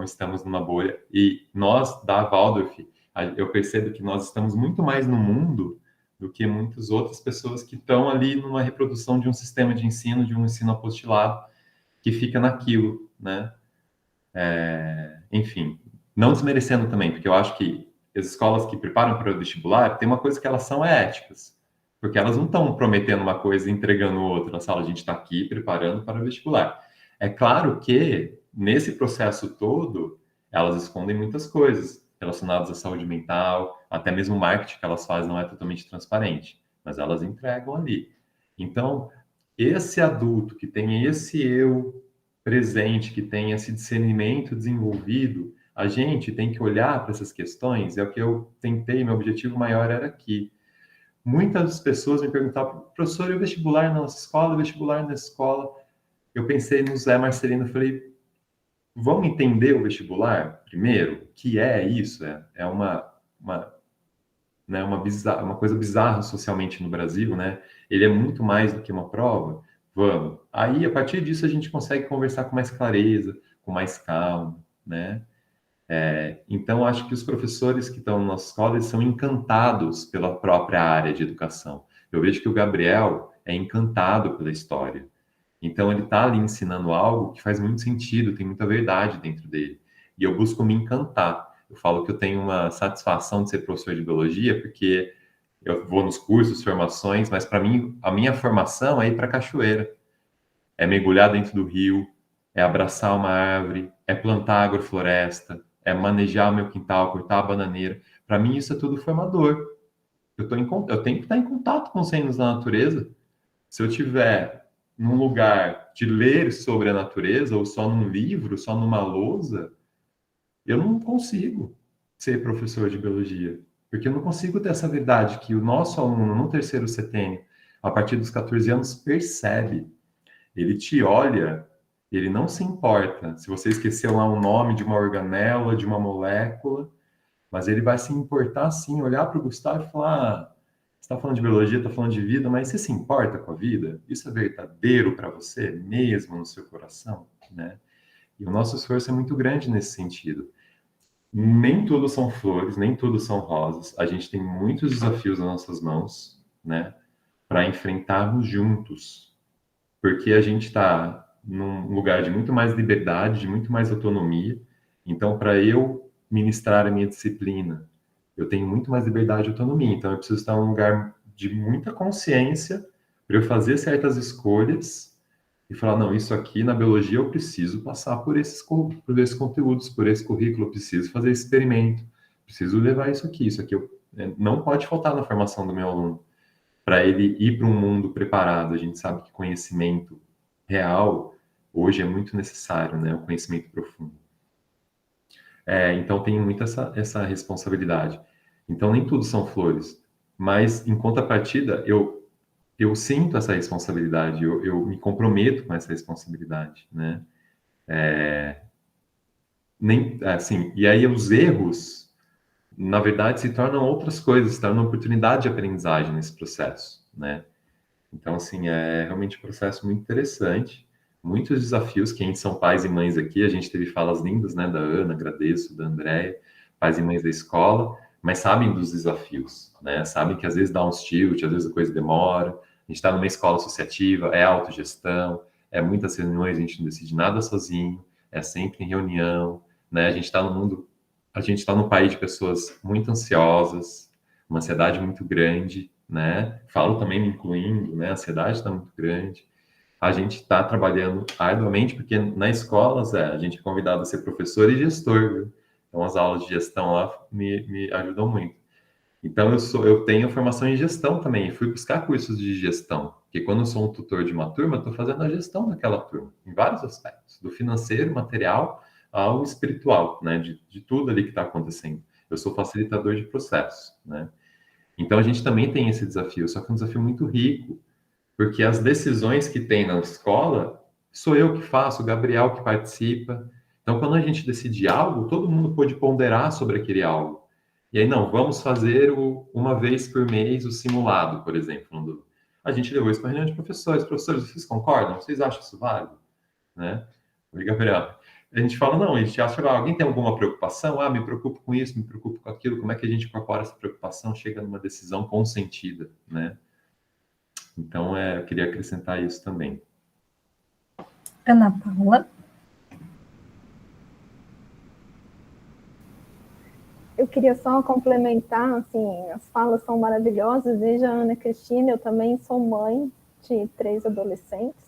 estamos numa bolha. E nós, da Waldorf, eu percebo que nós estamos muito mais no mundo do que muitas outras pessoas que estão ali numa reprodução de um sistema de ensino, de um ensino apostilado, que fica naquilo, né? Enfim, não desmerecendo também, porque eu acho que as escolas que preparam para o vestibular, tem uma coisa que elas são éticas, porque elas não estão prometendo uma coisa e entregando outra na sala, a gente está aqui preparando para o vestibular. É claro que, nesse processo todo, elas escondem muitas coisas relacionadas à saúde mental, até mesmo o marketing que elas fazem não é totalmente transparente, mas elas entregam ali. Então, esse adulto que tem esse eu presente, que tem esse discernimento desenvolvido, a gente tem que olhar para essas questões, é o que eu tentei, meu objetivo maior era aqui. Muitas pessoas me perguntavam, professor, e o vestibular na nossa escola, o vestibular na escola? Eu pensei no Zé Marcelino, falei, vamos entender o vestibular primeiro? O que é isso? É uma coisa bizarra socialmente no Brasil, né? Ele é muito mais do que uma prova. Vamos. Aí, a partir disso, a gente consegue conversar com mais clareza, com mais calma, né? Então, acho que os professores que estão na nossa escola eles são encantados pela própria área de educação. Eu vejo que o Gabriel é encantado pela história. Então, ele está ali ensinando algo que faz muito sentido, tem muita verdade dentro dele. E eu busco me encantar. Eu falo que eu tenho uma satisfação de ser professor de biologia, porque eu vou nos cursos, formações, mas para mim, a minha formação é ir para a cachoeira, é mergulhar dentro do rio, é abraçar uma árvore, é plantar agrofloresta, é manejar o meu quintal, cortar a bananeira. Para mim, isso é tudo formador. Eu tenho que estar em contato com os reinos da natureza. Se eu tiver num lugar de ler sobre a natureza, ou só num livro, só numa lousa, eu não consigo ser professor de biologia. Porque eu não consigo ter essa verdade que o nosso aluno, no terceiro setênio, a partir dos 14 anos, percebe. Ele te olha, ele não se importa se você esqueceu lá o nome de uma organela, de uma molécula, mas ele vai se importar sim, olhar para o Gustavo e falar: ah, você está falando de biologia, está falando de vida, mas você se importa com a vida? Isso é verdadeiro para você mesmo no seu coração, né? E o nosso esforço é muito grande nesse sentido. Nem tudo são flores, nem tudo são rosas. A gente tem muitos desafios nas nossas mãos, né, para enfrentarmos juntos, porque a gente está num lugar de muito mais liberdade, de muito mais autonomia. Então, para eu ministrar a minha disciplina, eu tenho muito mais liberdade e autonomia. Então, eu preciso estar num lugar de muita consciência para eu fazer certas escolhas e falar: não, isso aqui na biologia eu preciso passar por esses conteúdos, por esse currículo, eu preciso fazer esse experimento, preciso levar isso aqui não pode faltar na formação do meu aluno, para ele ir para um mundo preparado. A gente sabe que conhecimento real hoje é muito necessário, né? O conhecimento profundo. Então tem muito essa responsabilidade. Então nem tudo são flores, mas em contrapartida eu sinto essa responsabilidade, eu me comprometo com essa responsabilidade, né? Assim, e aí os erros, na verdade, se tornam outras coisas, se tornam uma oportunidade de aprendizagem nesse processo, né? Então, assim, é realmente um processo muito interessante, muitos desafios. Quem são pais e mães aqui, a gente teve falas lindas, né, da Ana, agradeço, da Andréia, pais e mães da escola, mas sabem dos desafios, né? Sabem que às vezes dá uns tilt, às vezes a coisa demora. A gente está numa escola associativa, é autogestão, é muitas reuniões, a gente não decide nada sozinho, é sempre em reunião, né? A gente está num país de pessoas muito ansiosas, uma ansiedade muito grande, né? Falo também me incluindo, né? A ansiedade está muito grande. A gente está trabalhando arduamente, porque na escola, Zé, a gente é convidado a ser professor e gestor, viu? Então, as aulas de gestão lá me ajudam muito. Então, eu tenho formação em gestão também, fui buscar cursos de gestão, porque quando eu sou um tutor de uma turma, estou fazendo a gestão daquela turma, em vários aspectos, do financeiro, material, ao espiritual, né? De tudo ali que está acontecendo. Eu sou facilitador de processos, né? Então, a gente também tem esse desafio, só que é um desafio muito rico, porque as decisões que tem na escola, sou eu que faço, o Gabriel que participa. Então, quando a gente decide algo, todo mundo pode ponderar sobre aquele algo. E aí, não, vamos fazer uma vez por mês o simulado, por exemplo. A gente levou isso para a reunião de professores. Professores, vocês concordam? Vocês acham isso válido? Né? Oi, Gabriel. A gente fala: não, a gente acha, alguém tem alguma preocupação? Ah, me preocupo com isso, me preocupo com aquilo. Como é que a gente incorpora essa preocupação, chega numa decisão consentida, né? Então, eu queria acrescentar isso também. Ana Paula. Eu queria só complementar, assim, as falas são maravilhosas. Desde a Ana Cristina, eu também sou mãe de 3 adolescentes.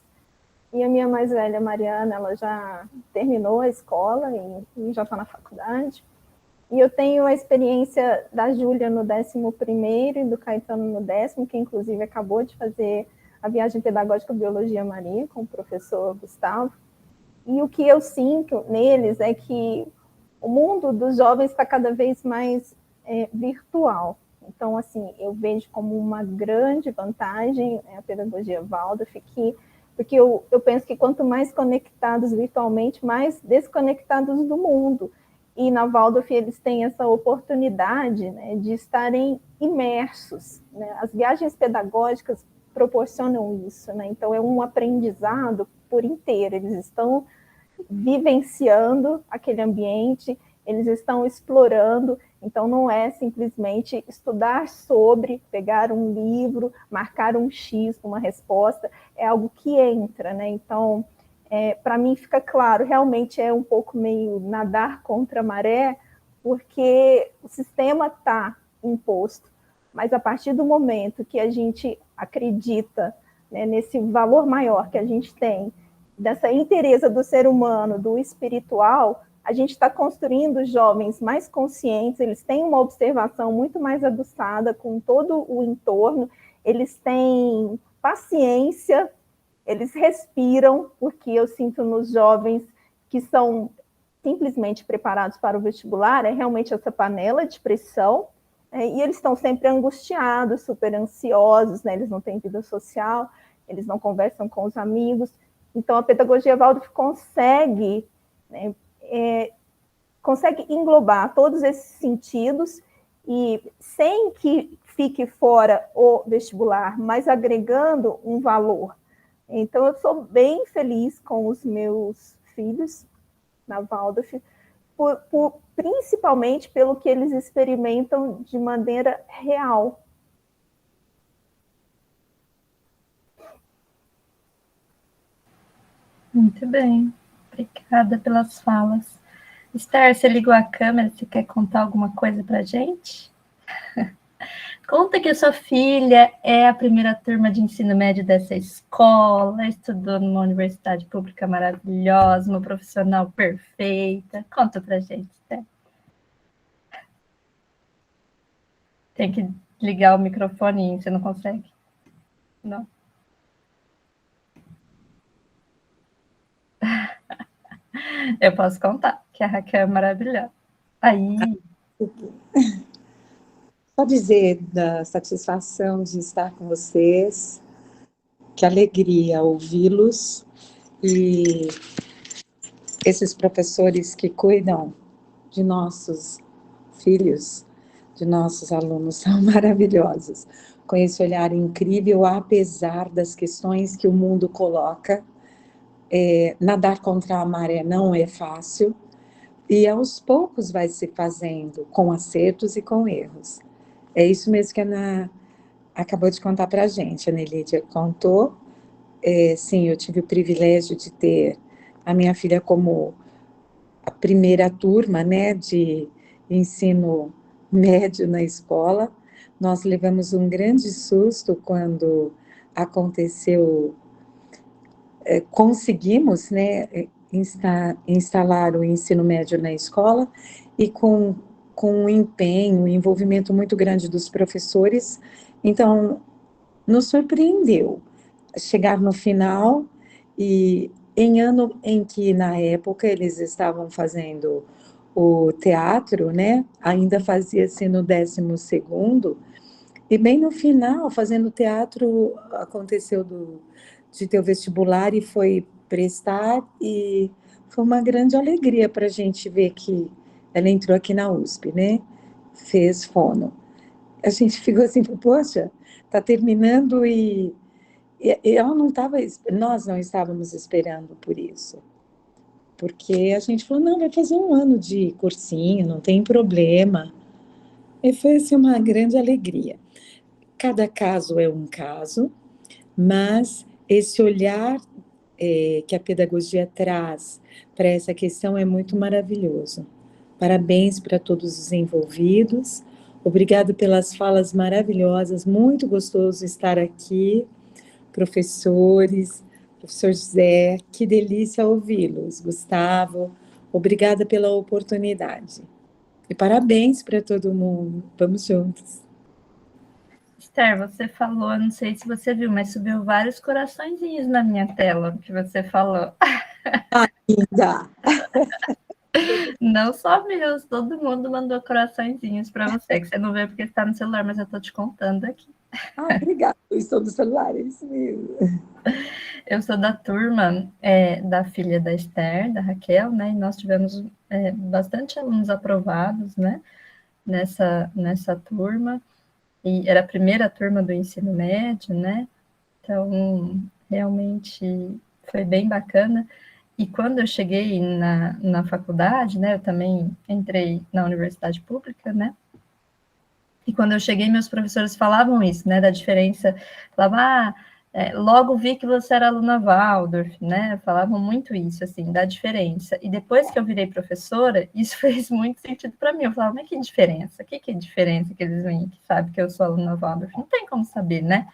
E a minha mais velha, Mariana, ela já terminou a escola e já está na faculdade. E eu tenho a experiência da Júlia no 11º e do Caetano no 10º, que inclusive acabou de fazer a viagem pedagógica Biologia Marinha com o professor Gustavo. E o que eu sinto neles é que o mundo dos jovens está cada vez mais virtual. Então, assim, eu vejo como uma grande vantagem a pedagogia Waldorf, porque eu penso que quanto mais conectados virtualmente, mais desconectados do mundo. E na Waldorf eles têm essa oportunidade, né, de estarem imersos, né? As viagens pedagógicas proporcionam isso, né? Então é um aprendizado por inteiro, eles estão vivenciando aquele ambiente, eles estão explorando, então não é simplesmente estudar sobre, pegar um livro, marcar um X uma resposta, é algo que entra, né? Então, para mim fica claro, realmente é um pouco meio nadar contra a maré, porque o sistema está imposto, mas a partir do momento que a gente acredita, né, nesse valor maior que a gente tem, dessa inteireza do ser humano, do espiritual, a gente está construindo jovens mais conscientes, eles têm uma observação muito mais aguçada com todo o entorno, eles têm paciência, eles respiram, porque eu sinto nos jovens que são simplesmente preparados para o vestibular, é realmente essa panela de pressão, e eles estão sempre angustiados, super ansiosos, né? Eles não têm vida social, eles não conversam com os amigos. Então, a pedagogia Waldorf consegue, né, consegue englobar todos esses sentidos e sem que fique fora o vestibular, mas agregando um valor. Então, eu sou bem feliz com os meus filhos na Waldorf, principalmente pelo que eles experimentam de maneira real. Muito bem, obrigada pelas falas. Esther, você ligou a câmera, você quer contar alguma coisa para a gente? Conta que a sua filha é a primeira turma de ensino médio dessa escola, estudou numa universidade pública maravilhosa, uma profissional perfeita. Conta pra gente, Esther. Tem que ligar o microfone, você não consegue? Não. Eu posso contar, que a Raquel é maravilhosa. Aí... Só dizer da satisfação de estar com vocês, que alegria ouvi-los, e esses professores que cuidam de nossos filhos, de nossos alunos, são maravilhosos, com esse olhar incrível, apesar das questões que o mundo coloca. Nadar contra a maré não é fácil, e aos poucos vai se fazendo, com acertos e com erros. É isso mesmo que a Ana acabou de contar para a gente. A Nelídia contou. Sim, eu tive o privilégio de ter a minha filha como a primeira turma, né, de ensino médio na escola. Nós levamos um grande susto quando aconteceu, conseguimos, né, instalar o ensino médio na escola, e com um empenho, um envolvimento muito grande dos professores. Então, nos surpreendeu chegar no final, e em ano em que, na época, eles estavam fazendo o teatro, né, ainda fazia-se no 12º, e bem no final, fazendo teatro, aconteceu de ter o vestibular e foi prestar, e foi uma grande alegria para a gente ver que ela entrou aqui na USP, né? Fez fono. A gente ficou assim, poxa, está terminando, e ela não estava, nós não estávamos esperando por isso. Porque a gente falou, não, vai fazer um ano de cursinho, não tem problema. E foi assim, uma grande alegria. Cada caso é um caso, mas esse olhar que a pedagogia traz para essa questão é muito maravilhoso. Parabéns para todos os envolvidos. Obrigado pelas falas maravilhosas, muito gostoso estar aqui. Professores, professor José, que delícia ouvi-los. Gustavo, obrigada pela oportunidade. E parabéns para todo mundo. Vamos juntos. Esther, você falou, não sei se você viu, mas subiu vários coraçõezinhos na minha tela que você falou. Ainda. Não só meus, todo mundo mandou coraçõezinhos para você, que você não vê porque está no celular, mas eu estou te contando aqui. Obrigada, eu estou no celular, é isso mesmo. Eu sou da turma da filha da Esther, da Raquel, né? E nós tivemos bastante alunos aprovados, né? Nessa turma. E era a primeira turma do ensino médio, né? Então, realmente foi bem bacana. E quando eu cheguei na faculdade, né, eu também entrei na universidade pública, né, e quando eu cheguei, meus professores falavam isso, né, da diferença, falavam, logo vi que você era aluna Waldorf, né, falavam muito isso, assim, da diferença. E depois que eu virei professora, isso fez muito sentido para mim. Eu falava, mas que diferença? O que é diferença que eles veem que sabe que eu sou aluna Waldorf? Não tem como saber, né?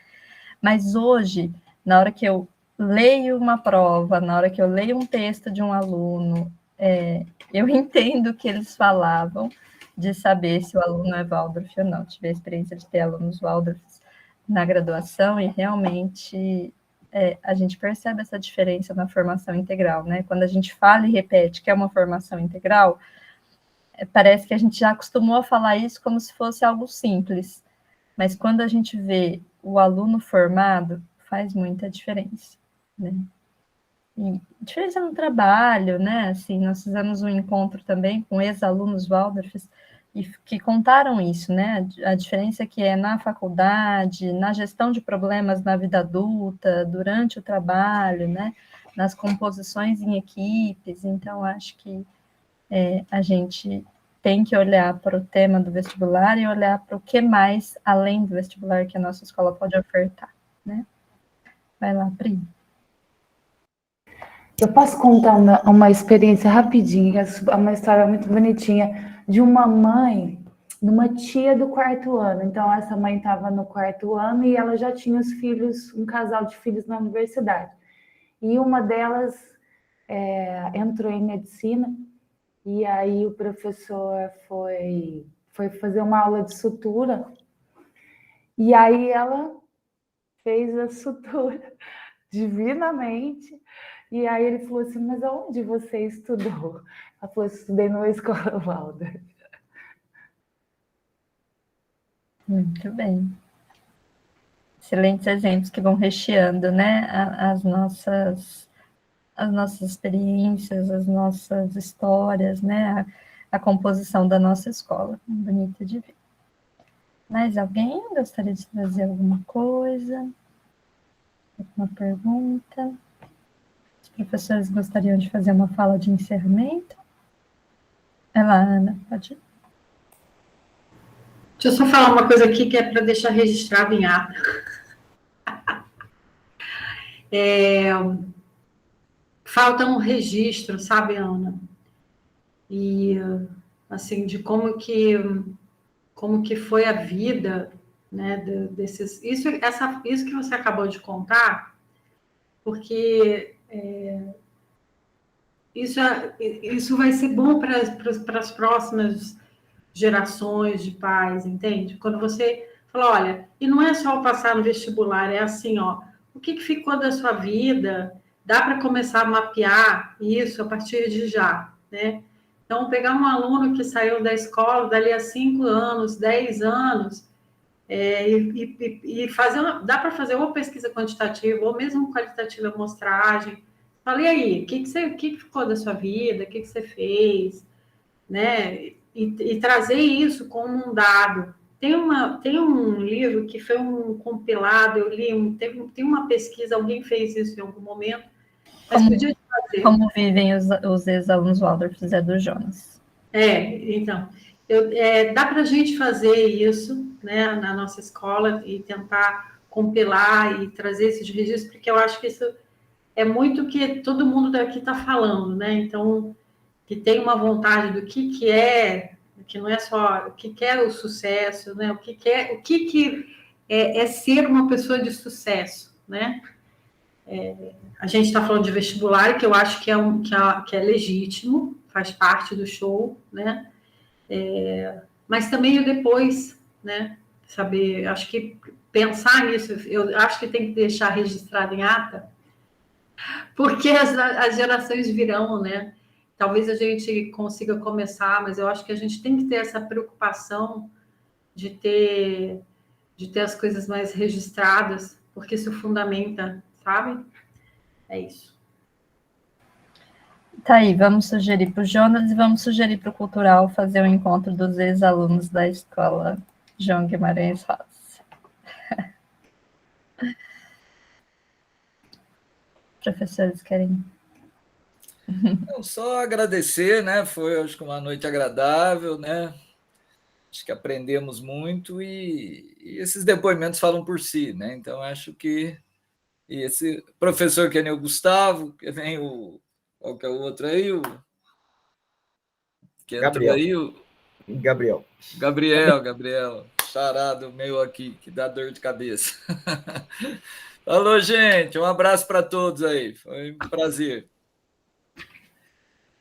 Mas hoje, na hora que eu leio uma prova, na hora que eu leio um texto de um aluno, eu entendo o que eles falavam de saber se o aluno é Waldorf ou não. Tive a experiência de ter alunos Waldorf na graduação e realmente a gente percebe essa diferença na formação integral, né? Quando a gente fala e repete que é uma formação integral, parece que a gente já acostumou a falar isso como se fosse algo simples, mas quando a gente vê o aluno formado, faz muita diferença, né? E diferença no trabalho, né? Assim, nós fizemos um encontro também com ex-alunos Waldorfs e que contaram isso, né? A diferença que é na faculdade, na gestão de problemas na vida adulta, durante o trabalho, né? Nas composições em equipes. Então, acho que a gente tem que olhar para o tema do vestibular e olhar para o que mais, além do vestibular, que a nossa escola pode ofertar, né? Vai lá, Pri. Eu posso contar uma experiência rapidinha, uma história muito bonitinha, de uma mãe, de uma tia do quarto ano. Então, essa mãe estava no quarto ano e ela já tinha os filhos, um casal de filhos na universidade. E uma delas entrou em medicina, e aí o professor foi fazer uma aula de sutura, e aí ela fez a sutura divinamente. E aí ele falou assim, mas aonde você estudou? Ela falou, estudei numa escola Waldorf. Muito bem. Excelentes exemplos que vão recheando, né, as nossas experiências, as nossas histórias, né, a composição da nossa escola. Bonita de ver. Mais alguém gostaria de trazer alguma coisa? Alguma pergunta? Os professores gostariam de fazer uma fala de encerramento? Vai lá, Ana, pode ir. Deixa eu só falar uma coisa aqui que é para deixar registrado em ata. Falta um registro, sabe, Ana? E, assim, de como que foi a vida, né, desses... Isso que você acabou de contar, porque isso vai ser bom para as próximas gerações de pais, entende? Quando você fala, olha, e não é só passar no vestibular, é assim, ó, o que ficou da sua vida? Dá para começar a mapear isso a partir de já, né? Então, pegar um aluno que saiu da escola dali a 5 anos, 10 anos, e fazer, dá para fazer ou pesquisa quantitativa, ou mesmo qualitativa amostragem. Falei aí, o que ficou da sua vida, o que você fez, né? E trazer isso como um dado. Tem um livro que foi um compilado, eu li, tem uma pesquisa, alguém fez isso em algum momento, mas podia fazer. Como vivem os ex-alunos Waldorf, Zé do Jonas. Então, dá para a gente fazer isso, né, na nossa escola e tentar compilar e trazer esses registros, porque eu acho que isso é muito o que todo mundo daqui está falando, né? Então, que tem uma vontade do que é, que não é só o que é o sucesso, né? O que é ser uma pessoa de sucesso, né? A gente está falando de vestibular, que eu acho que é legítimo, faz parte do show, né? Mas também o depois, né? Saber, acho que pensar nisso, eu acho que tem que deixar registrado em ata, porque as gerações virão, né? Talvez a gente consiga começar, mas eu acho que a gente tem que ter essa preocupação de ter as coisas mais registradas, porque isso fundamenta, sabe? É isso. Tá aí, vamos sugerir para o Jonas e vamos sugerir para o Cultural fazer um encontro dos ex-alunos da escola João Guimarães Rosa. Professores querem Então, só agradecer, né? Foi, acho que, uma noite agradável, né? Acho que aprendemos muito e esses depoimentos falam por si, né? Então, acho que e esse professor que nem o Gustavo, que vem o... Qual que é o outro aí? Que entrou Gabriel. aí, o Gabriel. Gabriel, charado meu aqui, que dá dor de cabeça. Falou, gente, um abraço para todos aí, foi um prazer.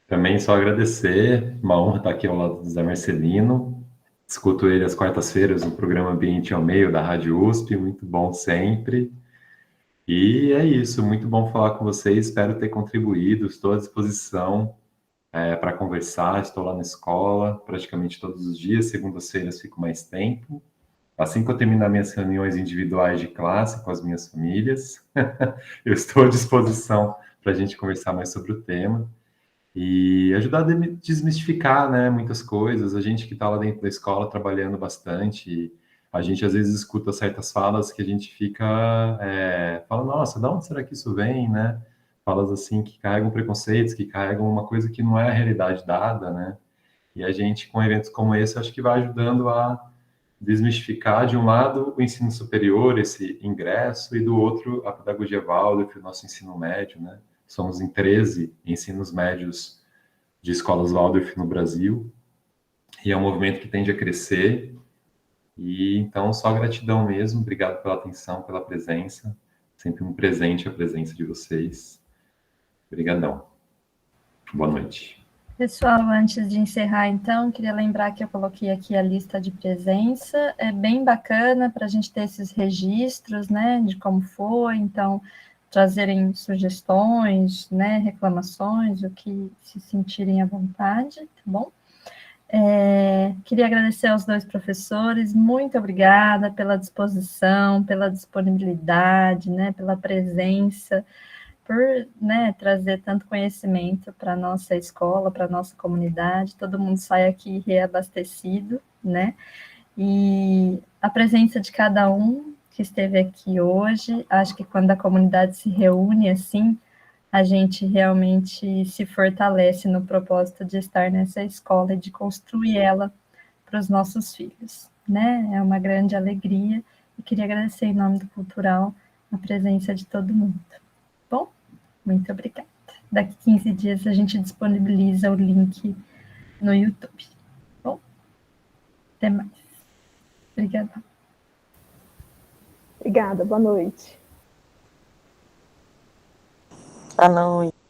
Também só agradecer, uma honra estar aqui ao lado do Zé Marcelino. Escuto ele às quartas-feiras no programa Ambiente ao Meio da Rádio USP, muito bom sempre. E é isso, muito bom falar com vocês, espero ter contribuído, estou à disposição para conversar, estou lá na escola praticamente todos os dias, segundas-feiras fico mais tempo. Assim que eu terminar minhas reuniões individuais de classe com as minhas famílias, eu estou à disposição para a gente conversar mais sobre o tema e ajudar a desmistificar, né, muitas coisas. A gente que está lá dentro da escola trabalhando bastante, a gente às vezes escuta certas falas que a gente fica, fala, nossa, de onde será que isso vem, né? Falas assim que carregam preconceitos, que carregam uma coisa que não é a realidade dada, né? E a gente, com eventos como esse, acho que vai ajudando a desmistificar, de um lado, o ensino superior, esse ingresso, e do outro, a pedagogia Waldorf, o nosso ensino médio, né? Somos em 13 ensinos médios de escolas Waldorf no Brasil, e é um movimento que tende a crescer, e então só gratidão mesmo, obrigado pela atenção, pela presença, sempre um presente a presença de vocês. Obrigadão. Boa noite. Pessoal, antes de encerrar, então, queria lembrar que eu coloquei aqui a lista de presença. É bem bacana para a gente ter esses registros, né, de como foi, então, trazerem sugestões, né, reclamações, o que se sentirem à vontade, tá bom? Queria agradecer aos dois professores, muito obrigada pela disposição, pela disponibilidade, né, pela presença, por, né, trazer tanto conhecimento para a nossa escola, para a nossa comunidade, todo mundo sai aqui reabastecido, né, e a presença de cada um que esteve aqui hoje, acho que quando a comunidade se reúne assim, a gente realmente se fortalece no propósito de estar nessa escola e de construir ela para os nossos filhos, né, é uma grande alegria, e queria agradecer em nome do Cultural a presença de todo mundo. Bom, muito obrigada. Daqui 15 dias a gente disponibiliza o link no YouTube. Bom, até mais. Obrigada. Obrigada, boa noite. Boa noite.